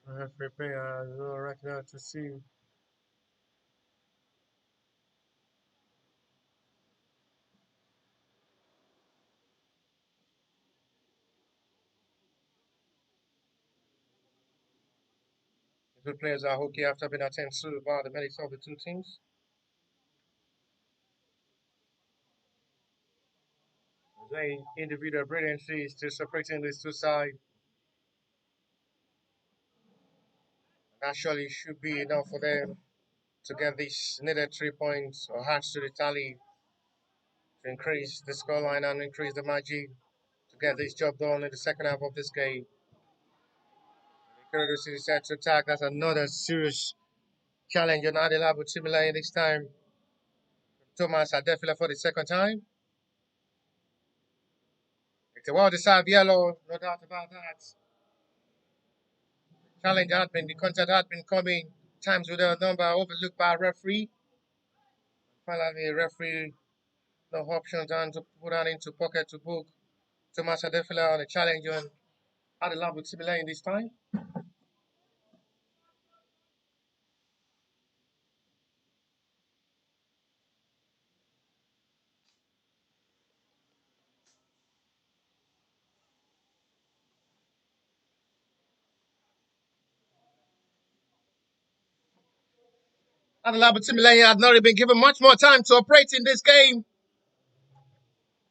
[SPEAKER 1] FA player as well right now to see. The two players are hockey after being attended to by the medics of the two teams. The individual brilliancy is still separating these two sides. That surely should be enough for them to get these needed 3 points or hearts to the tally to increase the scoreline and increase the margin to get this job done in the second half of this game. Ikorodu City set to attack. That's another serious challenge on Adelabu Timberlane this time. Thomas Adefila for the second time. It's a well-deserved yellow, no doubt about that. Challenge had been, the contact had been coming. Times without number overlooked by a referee. Finally, the referee no options and to put that into pocket to book Thomas Adefila on a challenge on Adelabu Timberlane this time. Adelabu Timberlane had not been given much more time to operate in this game.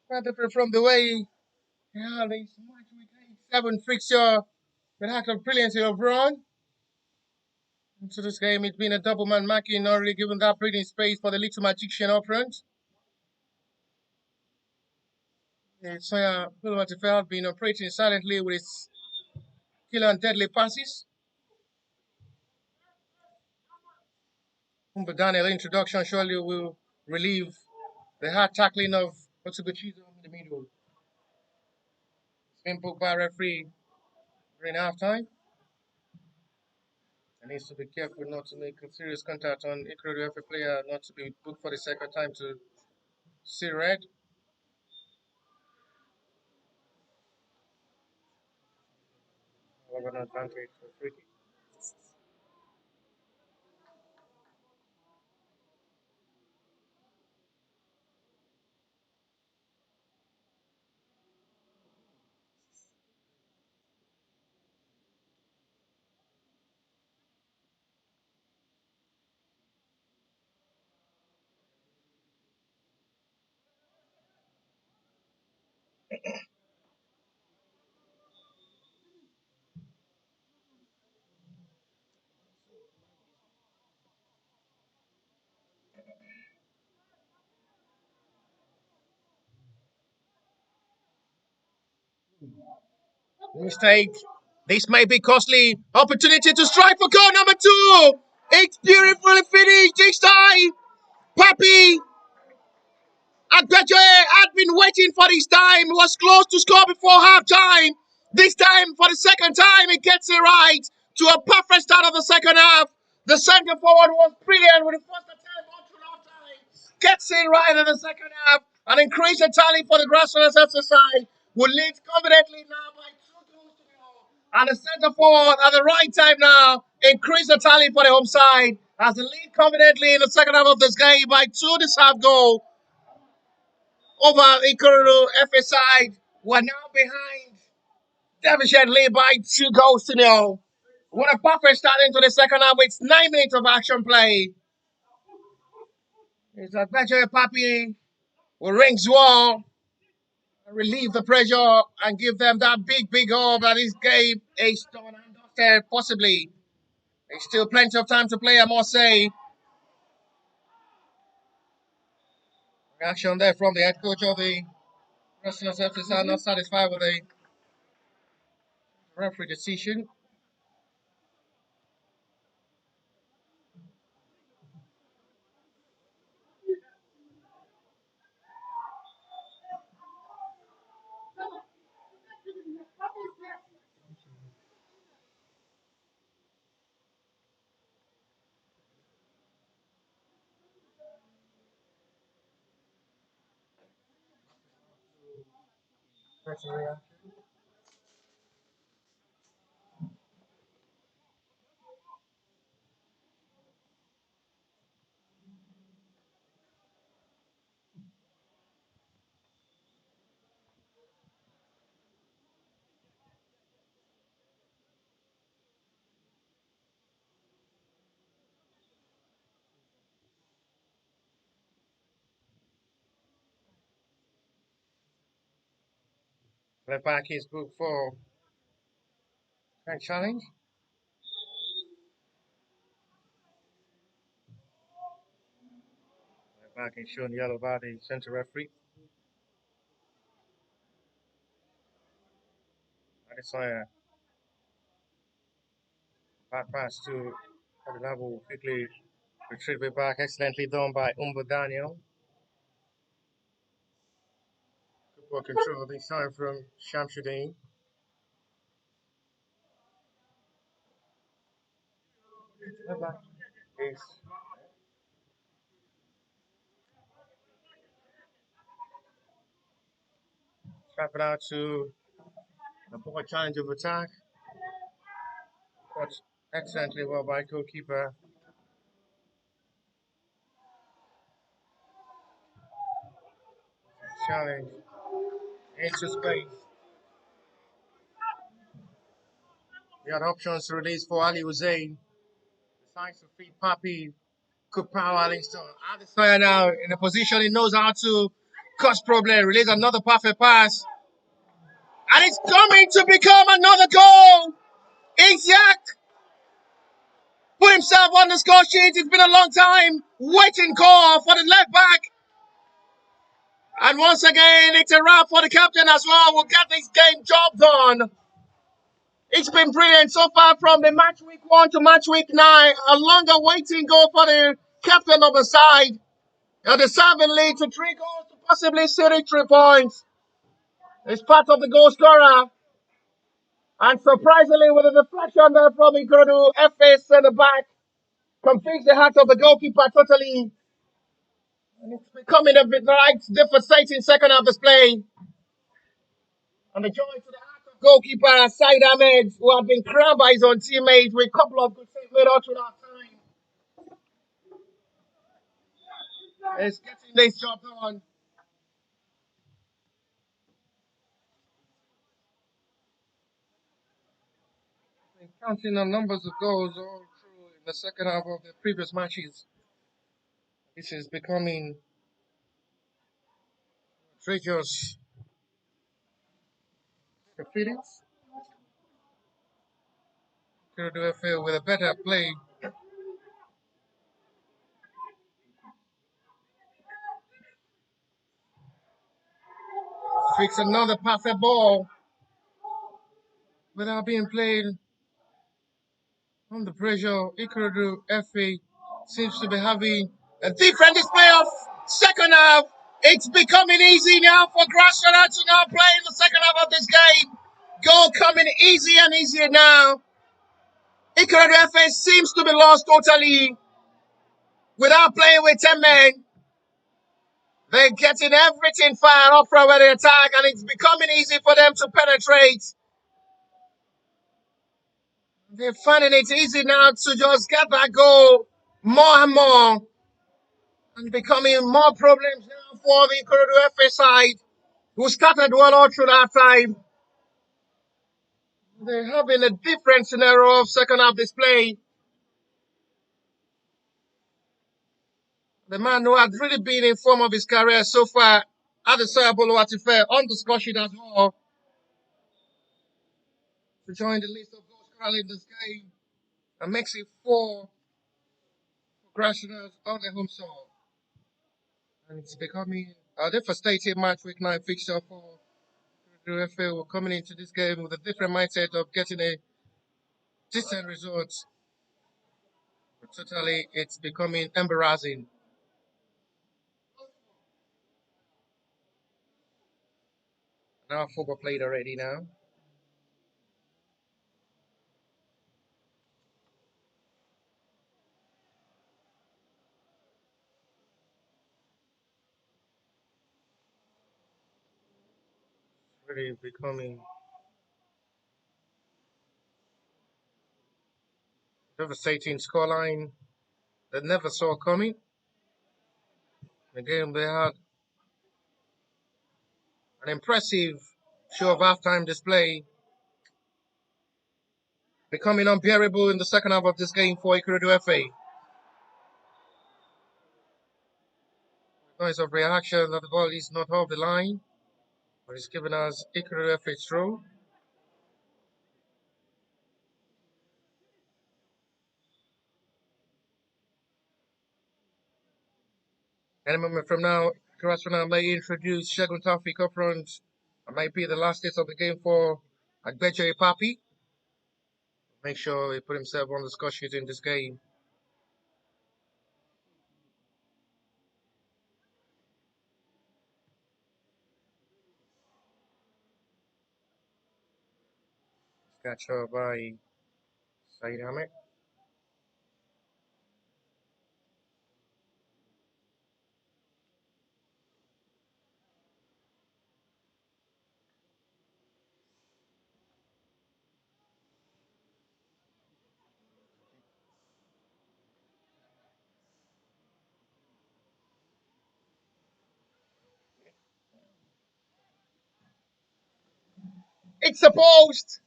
[SPEAKER 1] Quite different from the way this match week 7 fixture with act of brilliancy of run. Into this game, it's been a double man marking, not really given that breathing space for the little magician up front. Sawyer Buildup had been operating silently with his killer and deadly passes. But Daniel introduction surely will relieve the hard tackling of Otsuguchizo in the middle. It's been booked by referee during halftime. And needs to be careful not to make a serious contact on Ikorodu FA player, not to be booked for the second time to see red. Have an advantage for free kick. Mistake. This may be costly. Opportunity to strike for goal number 2. It's beautifully finished this time. Papi Agbeje had been waiting for this time. He was close to score before half time. This time, for the second time, he gets it right to a perfect start of the second half. The centre forward was brilliant with the first attempt on through half time. Gets it right in the second half and increase the tally for the Grassrunners FC side. Will lead confidently now by 2-0. And the centre forward at the right time now increase the tally for the home side as they lead confidently in the second half of this game by 2 deserved goal over Ikorodu FA side. We're now behind deficiently by 2 goals to 0. What a perfect start into the second half with 9 minutes of action play. It's a better Papi will rings wall, relieve the pressure, and give them that big hope that this game is done and dusted, possibly. There's still plenty of time to play, I must say. Reaction there from the head coach of the Grassrunners FC, not satisfied with the referee decision. Left back is booked for that challenge. Left back is shown yellow by the centre referee. Adesanya. Back pass to Adelabu, quickly retrieved back, excellently done by Umbo Daniel. Good ball control this time from Shamsuddin. Left back is trap it out to the ball challenge of attack. Caught excellently well by goalkeeper. Challenge into space. We had options to release for Ali Hussein. Decides to feed Papi. Good power, Livingston. Adesanya now in a position he knows how to cause problem. Release another perfect pass. And it's coming to become another goal. Isiak put himself on the score sheet. It's been a long time waiting call for the left back. And once again, it's a wrap for the captain as well. We'll get this game job done. It's been brilliant so far from the match week 1 to match week 9. A longer waiting goal for the captain of the side. The serving lead to 3 goals to possibly 33 points. It's part of the goal scorer. And surprisingly, with a deflection there from Ikorodu FA centre back, completes the heart of the goalkeeper totally. And it's becoming a bit like devastating second half display. And the joy to the heart of goalkeeper Said Ahmed, who had been crammed by his own teammates with a couple of good saves made all through that time. Is getting this job done. Counting the numbers of goals all through in the second half of the previous matches, this is becoming treacherous. Defeated. Ikorodu FA with a better play. Fix another perfect ball without being played under pressure. Ikorodu FA seems to be having a different display of second half. It's becoming easy now for Grassrunners to now play in the second half of this game. Goal coming easier and easier now. Ikorodu FA seems to be lost totally without playing with 10 men. They're getting everything fired up from the attack, and it's becoming easy for them to penetrate. They're finding it easy now to just get that goal more and more, and becoming more problems now for the Ikorodu FA side, who started well all through that time. They're having a different scenario of second half display. The man who had really been in form of his career so far, Adesanya Boluwatife, on the score sheet as well, to join the list of goals scorers in this game, and makes it 4 for Grassrunners on the home soil. And it's becoming a devastating match week 9 fixture for the FA. We're coming into this game with a different mindset of getting a decent result. But totally, it's becoming embarrassing. Now football played already now. Really becoming devastating scoreline that never saw coming. Again, they had an impressive show of halftime display, becoming unbearable in the second half of this game for Ikorodu FA. Noise of reaction that the ball is not off the line, but it's given us Ikorodu FA throw. Any moment from now, Grassrunners may introduce Segun Taufik up front. It might be the last days of the game for Agbejo Papi. Make sure he put himself on the score sheet in this game. Capture by Said Ahmed. It's a post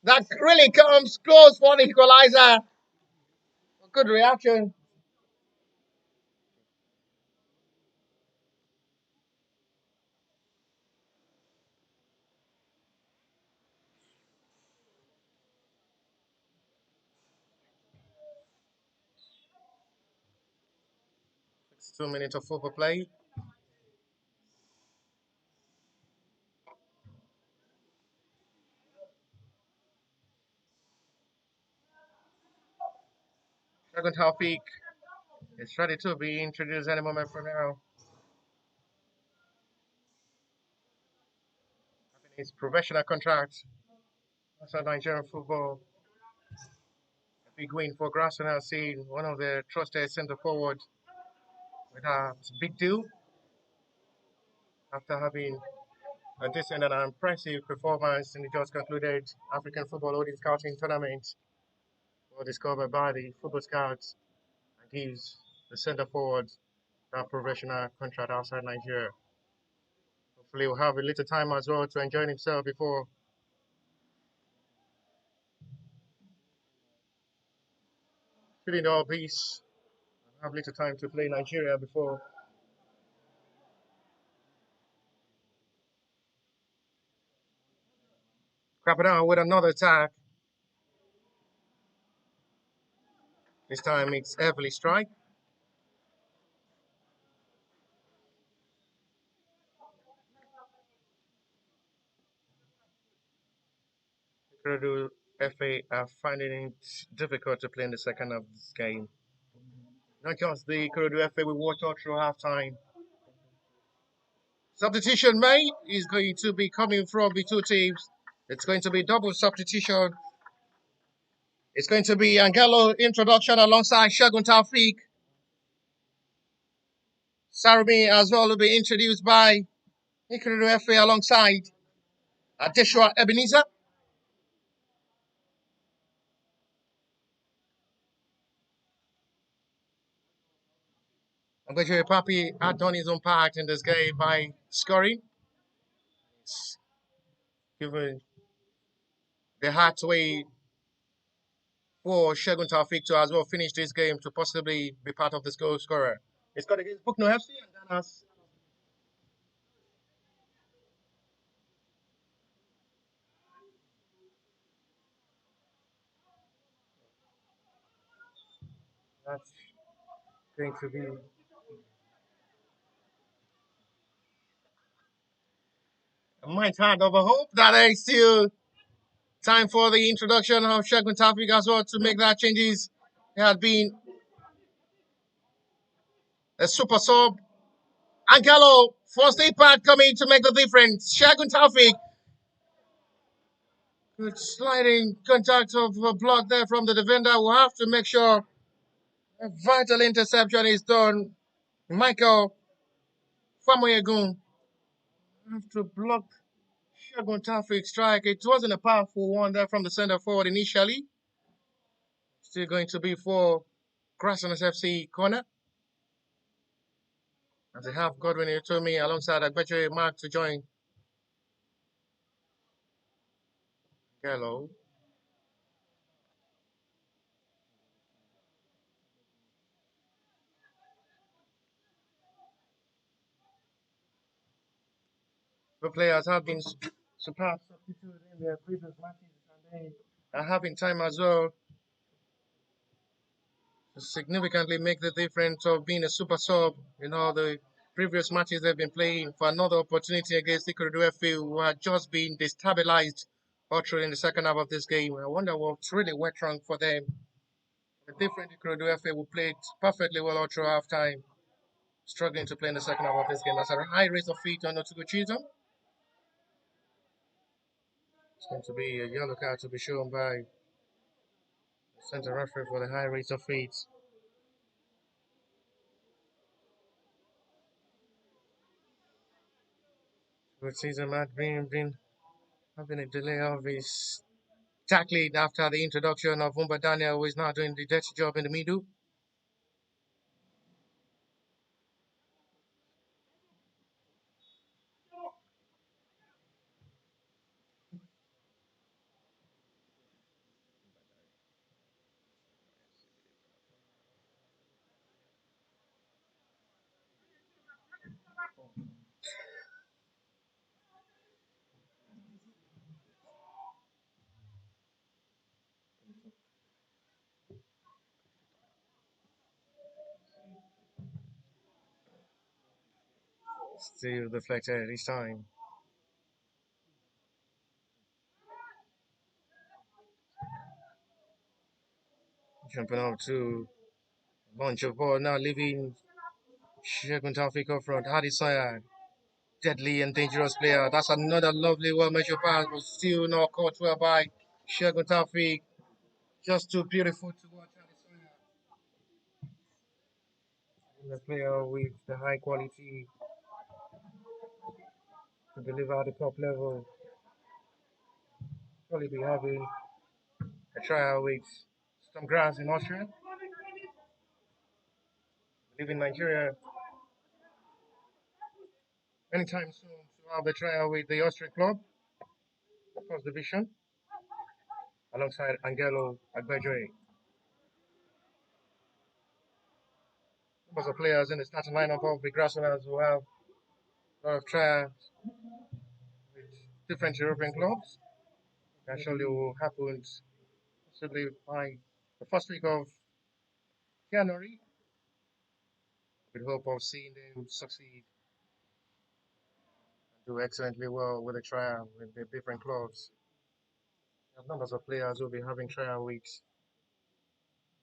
[SPEAKER 1] that really comes close for the equalizer. Good reaction. It's 2 minutes of football play. Second half peak is ready to be introduced any moment from now. His professional contract outside Nigerian football. A big win for Grassrunners, seeing one of the trusted centre forward with a big deal after having a decent and impressive performance in the just concluded African Football Holding Scouting Tournament, discovered by the Football Scouts, and gives the centre forward that professional contract outside Nigeria. Hopefully, he'll have a little time as well to enjoy himself before feeling all peace. Have little time to play Nigeria before crapping out with another attack. This time it's heavily strike. Ikorodu FA are finding it difficult to play in the second of this game. Not just the Ikorodu FA, we watch all through halftime. Substitution made is going to be coming from the two teams. It's going to be double substitution. It's going to be Angelo introduction alongside Segun Taufik. Sarumi as well will be introduced by Ikorodu FA alongside Adeshua Ebenezer. Agbejo Papi had done his own part in this game by scoring. It's given the hard way for Segun Taufik to as well finish this game to possibly be part of this goal scorer. It's got against Bukno FC and then has that's going to be a might hand of a hope that there is still time for the introduction of Segun Taufik as well to make that changes. It had been a super sub. Angelo, first impact coming to make the difference. Segun Taufik, good sliding contact of a block there from the defender. We'll have to make sure a vital interception is done. Michael Famoyegun have to block Shogun Taufik strike. It wasn't a powerful one there from the center forward initially. Still going to be for Grassrunners FC corner. As they have Godwin Utomi alongside Agbejo Mark to join Gallo. The players have been superb substitute in their previous matches and they are having time as well to significantly make the difference of being a super sub in all the previous matches they've been playing for another opportunity against Ikorodu FC who had just been destabilized all through in the second half of this game. I wonder what's really went wrong for them. The different Ikorodu FC who played perfectly well all through half time, struggling to play in the second half of this game. That's a high rate of feet on Otugo Chisholm. It's going to be a yellow card to be shown by the center referee for the high rate of feet. Good season, Matt been having a delay of his tackling after the introduction of Umba Daniel, who is now doing the dirty job in the middle. Still deflected this time. Jumping out to a bunch of ball now, leaving Shegun Taufik up front. Hadi Sayad, deadly and dangerous player. That's another lovely, well measured pass, but still not caught well by Shegun Taufik. Just too beautiful to watch. Hadi Sayad, the player with the high quality to deliver at the top level. Probably be having a trial with some grass in Austria. Live in Nigeria anytime soon to have a trial with the Austrian club, first division, alongside Angelo Agbejoy. Lots of players in the starting lineup of the Grassrunners who have a lot of trials with different European clubs. Actually, will happen possibly by the first week of January, with hope of seeing them succeed and do excellently well with the trial with the different clubs. There are numbers of players who will be having trial weeks.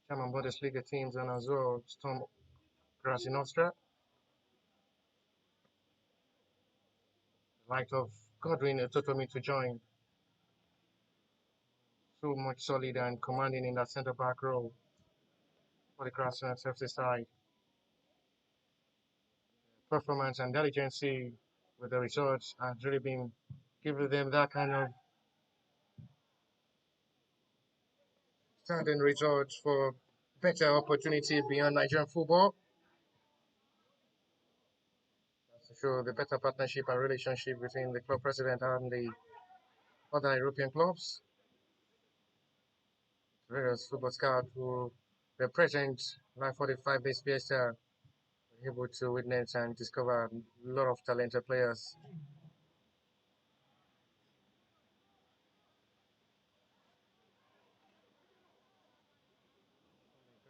[SPEAKER 1] German Bundesliga teams and as well Storm Grass in Austria. Like of Godwin Totomi to join. So much solid and commanding in that centre back role for the Grassrunners FC side. Performance and diligence with the results has really been giving them that kind of standing results for better opportunity beyond Nigerian football. To show the better partnership and relationship between the club president and the other European clubs. Various football scouts who were present live for the 5 days fiesta were able to witness and discover a lot of talented players.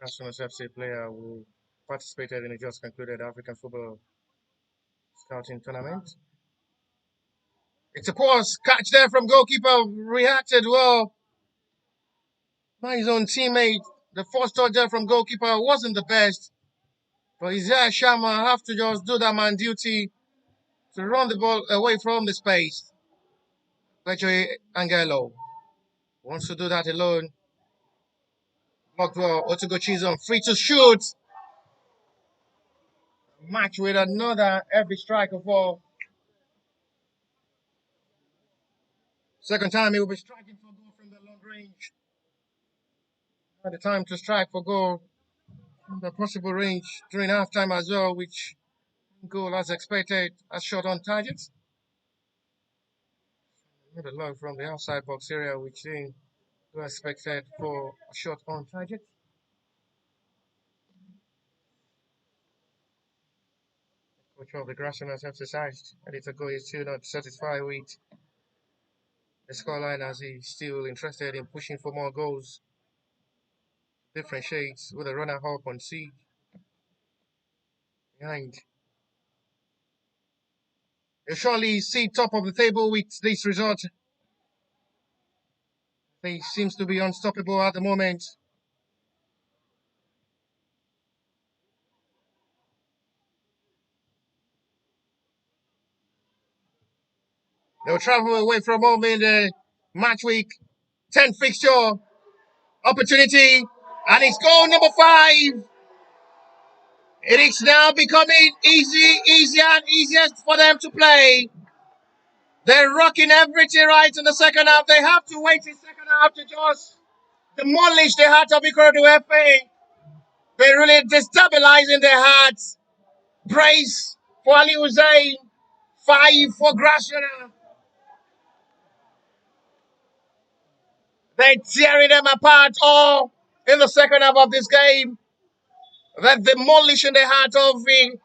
[SPEAKER 1] Grassrunners FC player who participated in the just concluded African Football Scouting Tournament. It's a pause catch there from goalkeeper, reacted well by his own teammate. The first touch there from goalkeeper wasn't the best, but Isaiah Shama have to just do that man duty to run the ball away from the space. Leche Angelo wants to do that alone. Blocked well, Otugo Chisholm free to shoot. Match with another heavy strike of all. Second time he will be striking for goal from the long range. At the time to strike for goal from the possible range during halftime as well, which goal as expected, as shot on target. Not a lot from the outside box area, which then was expected for a shot on target. Coach of the Grassrunners emphasized that it's a goal is still not satisfied with the scoreline as he's still interested in pushing for more goals. Different shades with a runner up on C behind. They surely see top of the table with this result. They seems to be unstoppable at the moment. They'll travel away from home in the match week 10 fixture opportunity, and it's goal number 5. It is now becoming easier and easier for them to play. They're rocking everything right in the second half. They have to wait in second half to just demolish the heart of Ikorodu FA. They're really destabilizing their hearts. Praise for Ali Hussein. 5 for Grassrunners. They're tearing them apart all in the second half of this game. They're demolishing the heart of the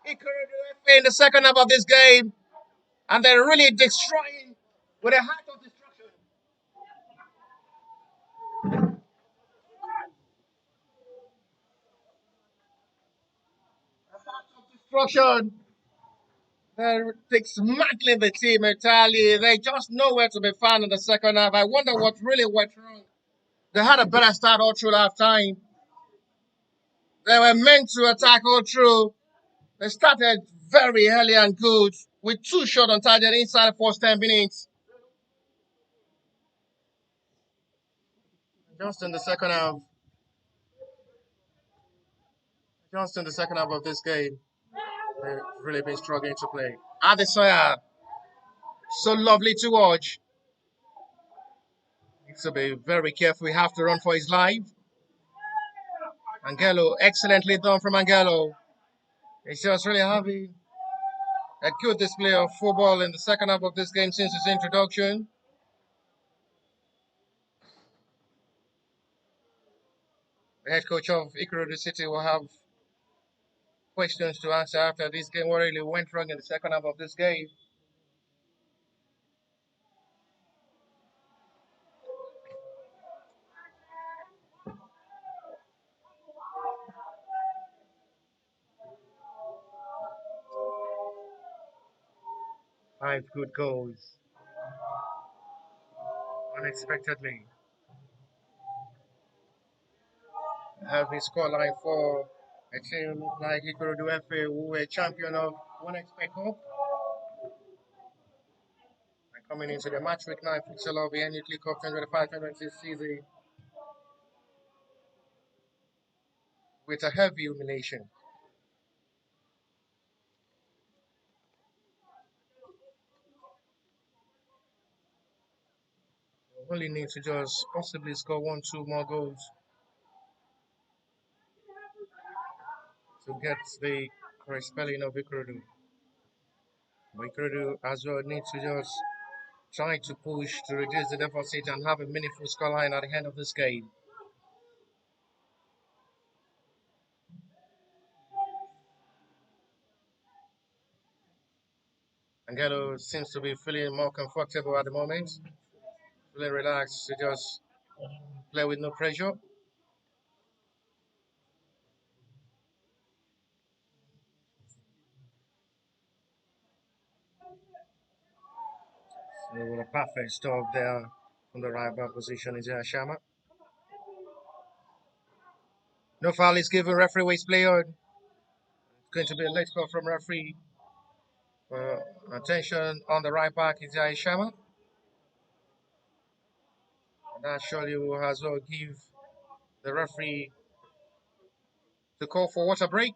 [SPEAKER 1] Ikorodu FA in the second half of this game. And they're really destroying with a heart of destruction. A heart of destruction. They're dismantling the team entirely. They just nowhere to be found in the second half. I wonder what really went wrong. They had a better start all through half time. They were meant to attack all through. They started very early and good with 2 shots on target inside the first 10 minutes. Just in the second half, just in the second half of this game, they've really been struggling to play. Adesanya, so lovely to watch. Needs to be very careful. We have to run for his life. Angelo, excellently done from Angelo. He's just really having a good display of football in the second half of this game since his introduction. The head coach of Ikorodu City will have questions to answer after this game. What really went wrong in the second half of this game? Five good goals, unexpectedly. Heavy scoreline for a team like Ikorodu FA, who were champion of One Expect Cup. And coming into the match week 9 fixture of the NUT Cup 2025-2026 season with a heavy humiliation. Only need to just possibly score 1, 2 more goals to get the correct spelling of Ikorodu. Ikorodu as well need to just try to push to reduce the deficit and have a meaningful scoreline at the end of this game. Angelo seems to be feeling more comfortable at the moment, feeling relaxed to just play with no pressure. So with a perfect stop there from the right back position is Shama. No foul is given, referee waits play on. It's going to be a late call from referee. Attention on the right back is Shama. That surely will as well give the referee to call for water break.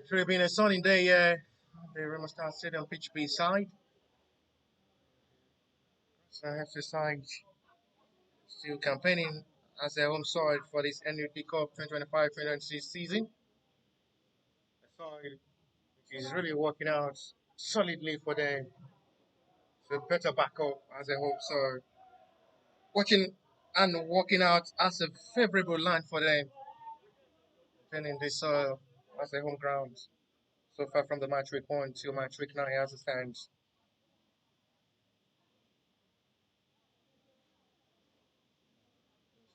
[SPEAKER 1] Should have been a sunny day, the Remo Stadium pitch B side. So FC side still campaigning as their home side for this NUP Cup 2025-2026 season. A side which is really working out solidly for them. So better backup as a home side. Watching and working out as a favorable land for them. Defending this as their home ground. So far from the match week 1 to match week 9 as it stands.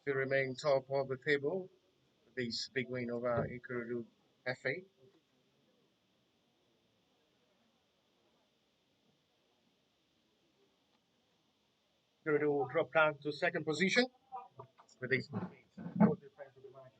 [SPEAKER 1] Still remain top of the table. This big win over Ikorodu FA. Ikorodu will drop down to second position with these no difference in the margin.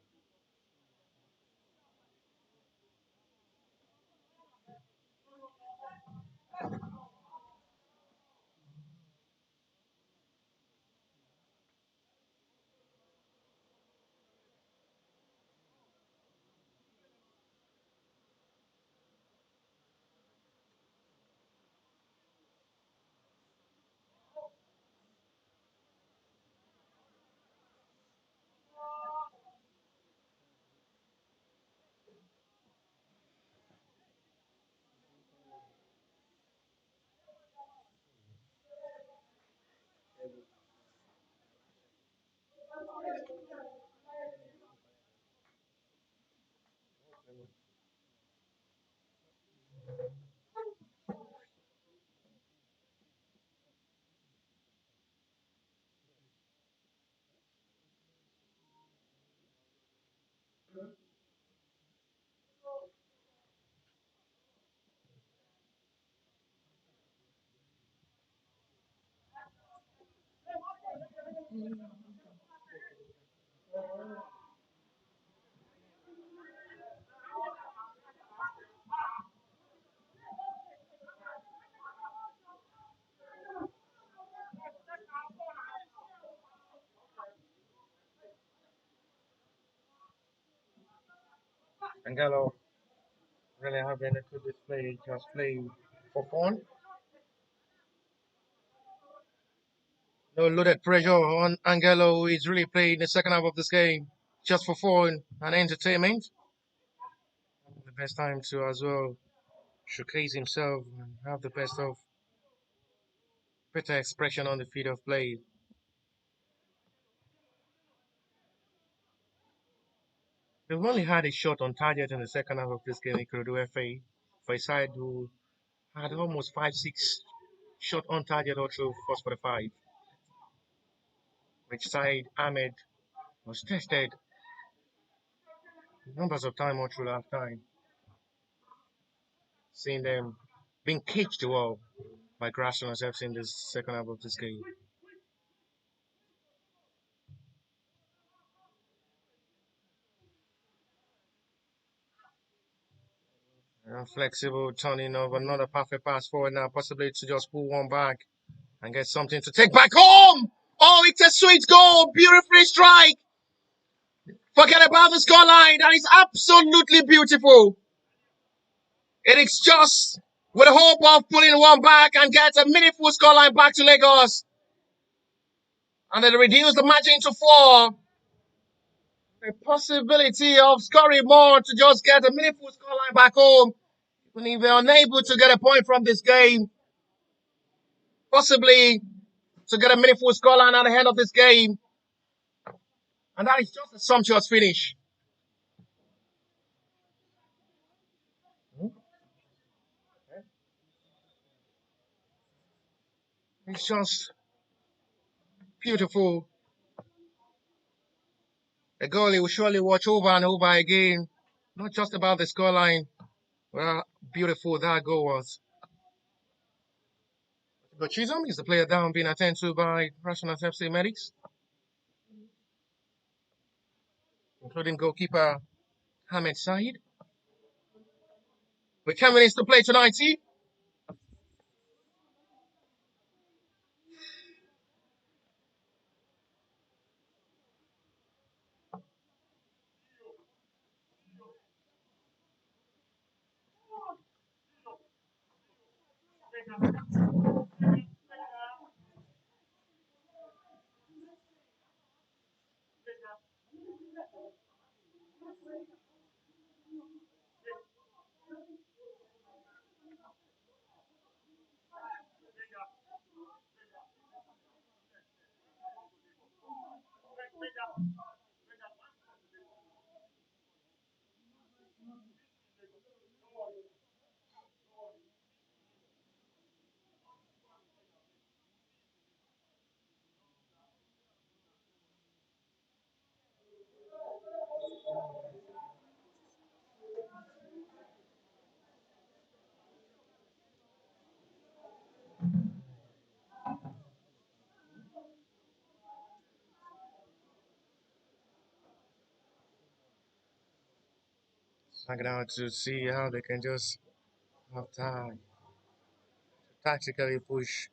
[SPEAKER 1] Angelo really having a good display, just playing for fun. No loaded pressure on Angelo, who is really playing the second half of this game just for fun and entertainment. The best time to as well showcase himself and have the best of better expression on the field of play. They've only had a shot on target in the second half of this game, Ikorodu FA, for a side who had almost 5-6 shot on target all through first 45, which side Ahmed was tested numbers of time all through half time, seeing them being caged well by Grassrunners FC in this second half of this game. Flexible turning of another perfect pass forward now, possibly to just pull one back and get something to take back home. Oh, it's a sweet goal, beautifully strike. Forget about the scoreline. That is absolutely beautiful. It is just with the hope of pulling one back and get a meaningful scoreline back to Lagos. And then reduce the margin to 4. The possibility of scoring more to just get a meaningful scoreline back home. Even if they're unable to get a point from this game, possibly to get a meaningful scoreline at the end of this game. And that is just a sumptuous finish. It's just beautiful. The goalie will surely watch over and over again, not just about the scoreline, but how beautiful that goal was. But Chisholm is the player down being attended to by Grassrunners FC medics, including goalkeeper Hamed Said. With 10 minutes to play tonight, see? Hanging out to see how they can just have time to tactically push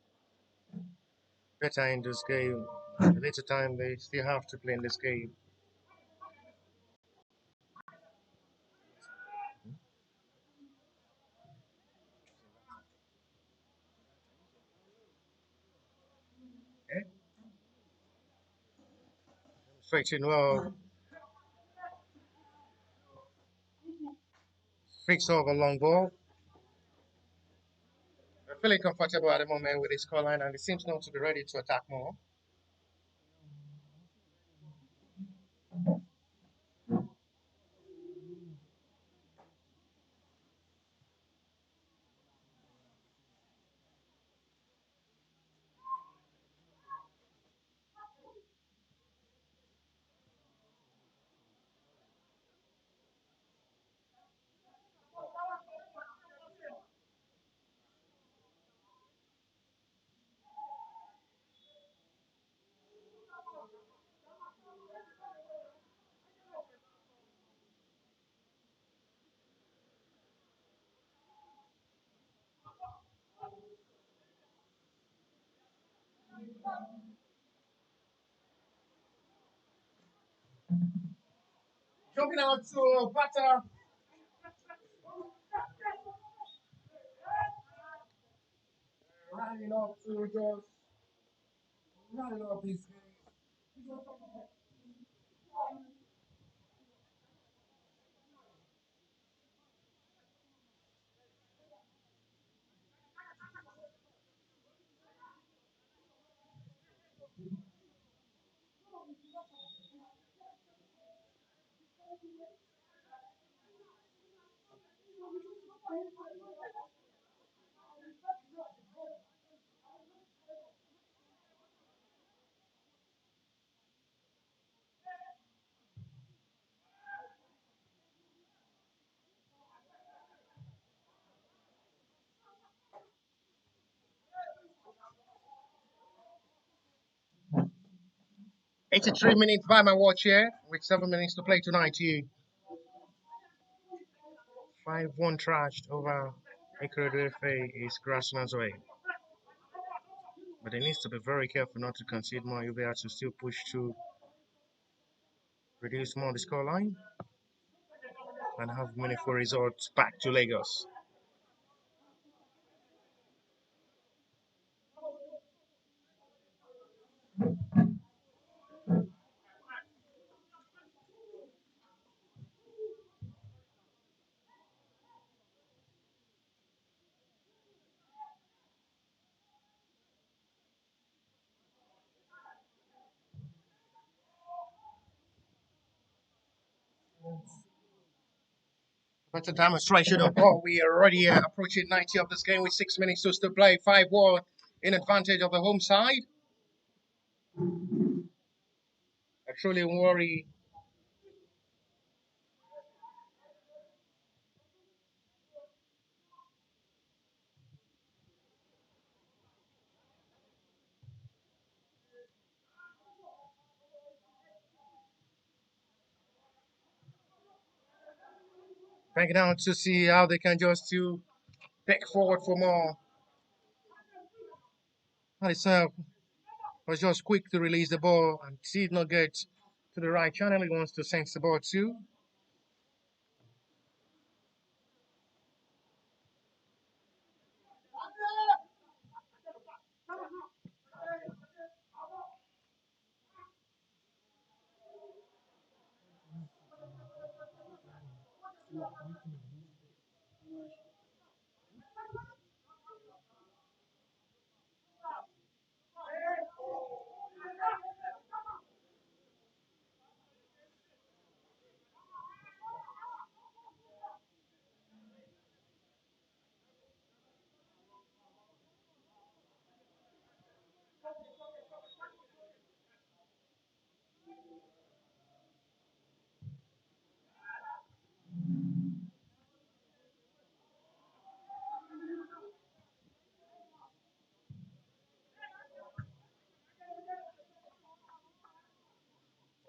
[SPEAKER 1] better in this game. The little time they still have to play in this game. Okay. Straight in well, fix over long ball. They're feeling comfortable at the moment with his scoreline, and he seems not to be ready to attack more. 'Jumping out to batter, running up to just running up his game. "83 minutes by my watch here, with 7 minutes to play tonight. You 5-1 trashed over Ikorodu FC is Grassrunners way. But they need to be very careful not to concede more if they are to still push to reduce more the scoreline and have meaningful results back to Lagos. That's a demonstration of what we are already approaching 90 of this game with 6 minutes to still play. 5-1 in advantage of the home side. I truly worry. Banging out to see how they can just to pick forward for more. Himself was just quick to release the ball and did not get to the right channel. He wants to sense the ball too.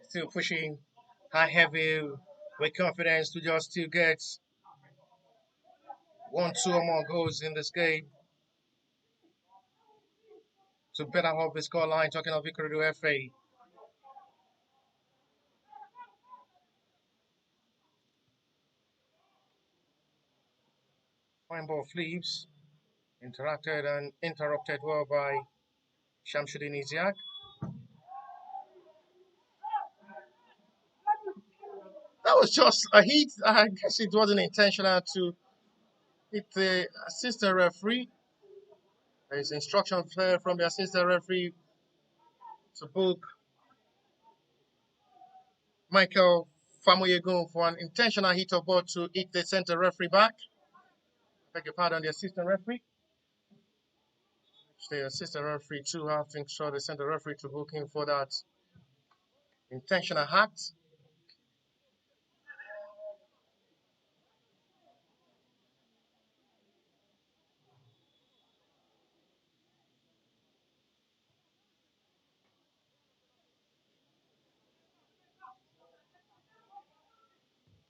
[SPEAKER 1] Still pushing high heavy with confidence to just still get 1, 2 or more goals in this game to better up the score line. Talking of Ikorodu FA. Fine ball flips, interacted and interrupted well by Shamsuddin Iziak. That was just a hit. I guess it wasn't intentional to hit the assistant referee. There is instruction from the assistant referee to book Michael Famoyegun for an intentional hit of ball to hit the center referee back. Beg your pardon, the assistant referee. The assistant referee too have to ensure the center referee to book him for that intentional act.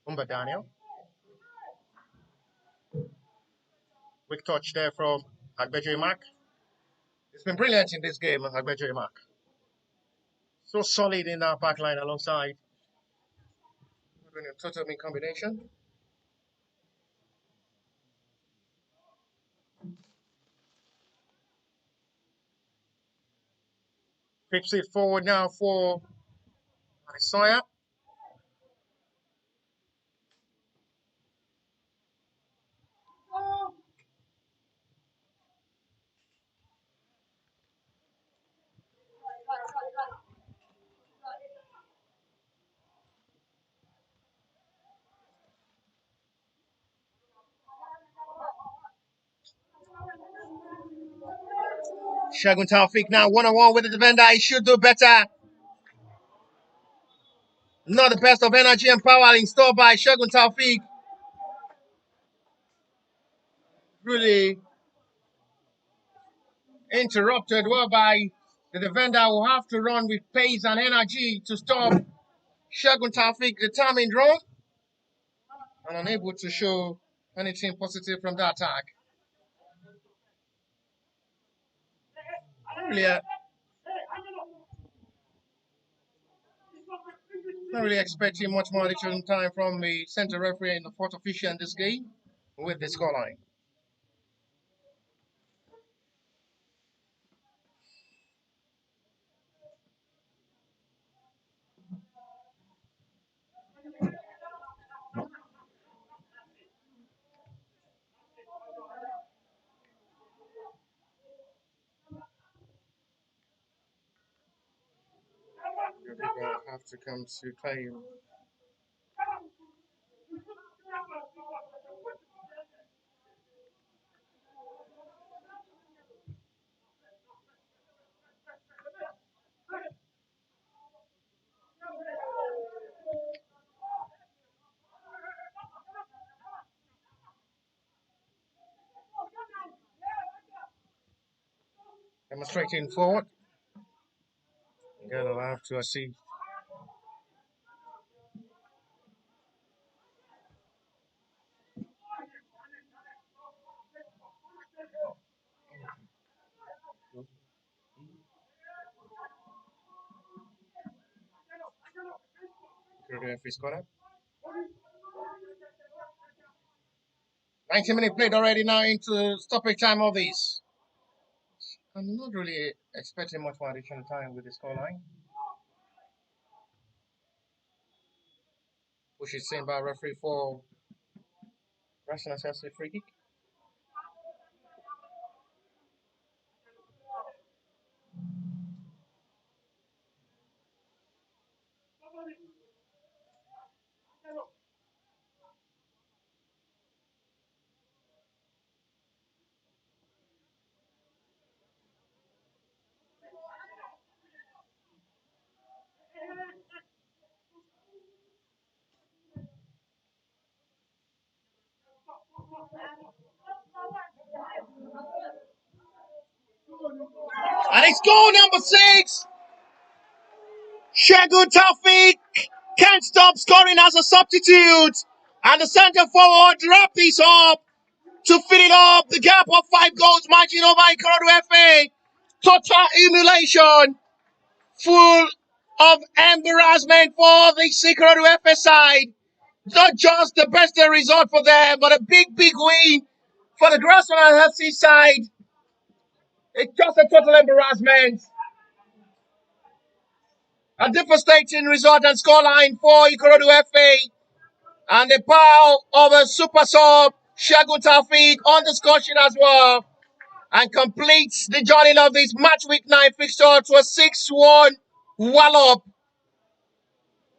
[SPEAKER 1] Umba Daniel. Quick touch there from Agbejo Mark. It's been brilliant in this game, Agbejo Mark. So solid in our back line alongside a total combination. Flips it forward now for Isaiah. Shagun Taufik now 1-on-1 with the defender. He should do better. Not the best of energy and power installed by Shagun Taufik. Really interrupted, whereby the defender will have to run with pace and energy to stop Shagun Taufik, determined run, and unable to show anything positive from that attack. Really, not really expecting much more additional time from the center referee and the fourth official in this game with the scoreline. Have to come to play. Demonstrating forward. Again, I'll have to see. Referee scored. 90 minutes played already now into stoppage time of this. I'm not really expecting much more additional time with the scoreline. Push is seen by referee for Grassrunners FC free kick. And it's goal number 6. Shegun Taufik can't stop scoring as a substitute. And the centre forward wrapped this up to fill it up. The gap of 5 goals margin over Ikorodu FA. Total humiliation. Full of embarrassment for the Ikorodu FA side. Not just the best result for them, but a big win for the Grassrunners FC side. It's just a total embarrassment. A devastating result and scoreline for Ikorodu FA. And the power of a super sub, Shegun Taufik, on the score sheet as well. And completes the journey of this match week 9 fixture to a 6-1 wallop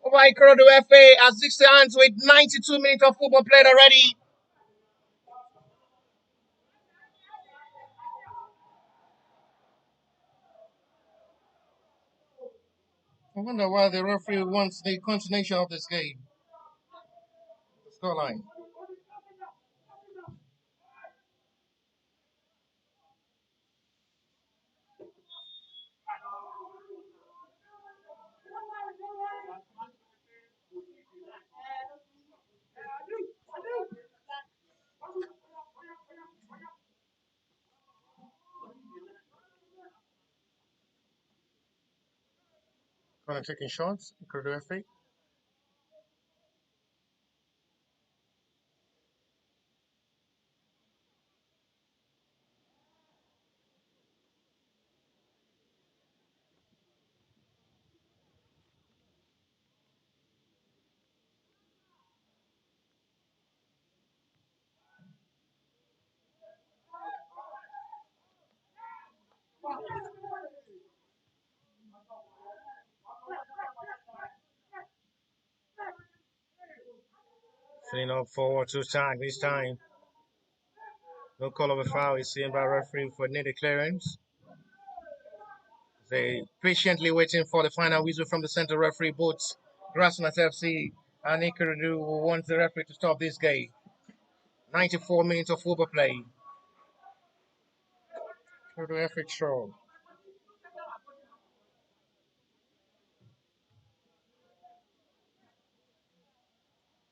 [SPEAKER 1] over Ikorodu FA at 60 hands with 92 minutes of football played already. I wonder why the referee wants the continuation of this game. The scoreline. Corner taking shots, Ikorodu FA. Filling up forward to attack this time. No call of a foul is seen by referee for needed clearance. They patiently waiting for the final whistle from the center referee. Both Grassrunners FC and Ikorodu want the referee to stop this game. 94 minutes of football play. Ikorodu FA throw.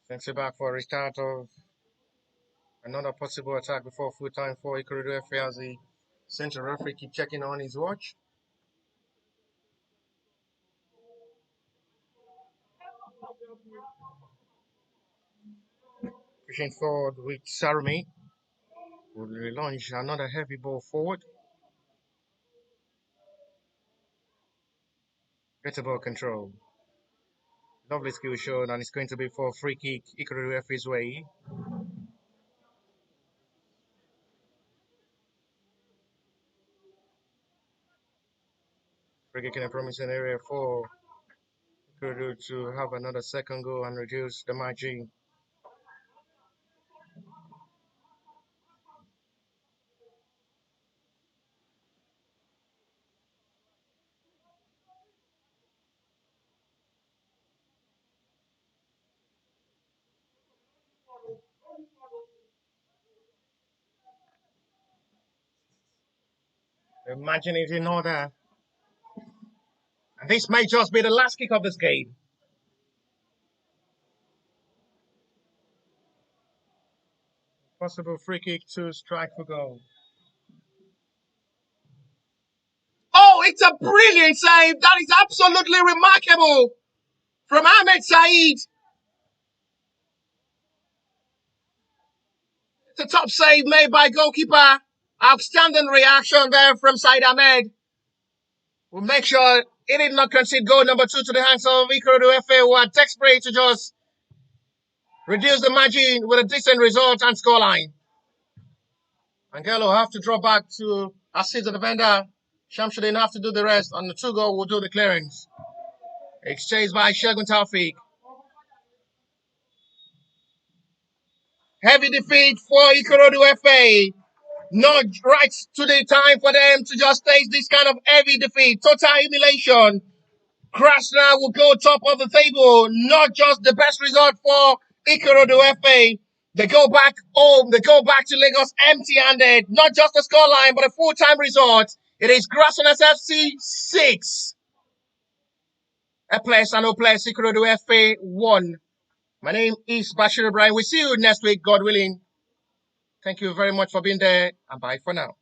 [SPEAKER 1] Sends it back for a restart of another possible attack before full time for Ikorodu FA as the center referee keep checking on his watch. Pushing forward with Sarumi. Will relaunch another heavy ball forward. Better ball control. Lovely skill shown, and it's going to be for a free kick. Ikorodu FA's way. Free kick in a promising area for Ikorodu to have another second goal and reduce the margin. Imagine it in order. And this may just be the last kick of this game. Possible free kick to strike for goal. Oh, it's a brilliant save. That is absolutely remarkable from Ahmed Saeed. The top save made by goalkeeper. Outstanding reaction there from Said Ahmed. We'll make sure he did not concede goal number 2 to the hands of Ikorodu FA, who had tech spray to just reduce the margin with a decent result and scoreline. Angelo have to drop back to assist the defender. Shamsuddin have to do the rest. On the 2-goal, will do the clearance. Exchange by Shegun Taufik. Heavy defeat for Ikorodu FA. Not right to the time for them to just face this kind of heavy defeat. Total humiliation. Grassrunners will go top of the table. Not just the best result for Ikorodu FA. They go back home. They go back to Lagos empty-handed. Not just a scoreline, but a full-time result. It is Grassrunners FC 6. A place and no place. Ikorodu FA 1. My name is Bashir Ibrahim. We'll see you next week, God willing. Thank you very much for being there, and bye for now.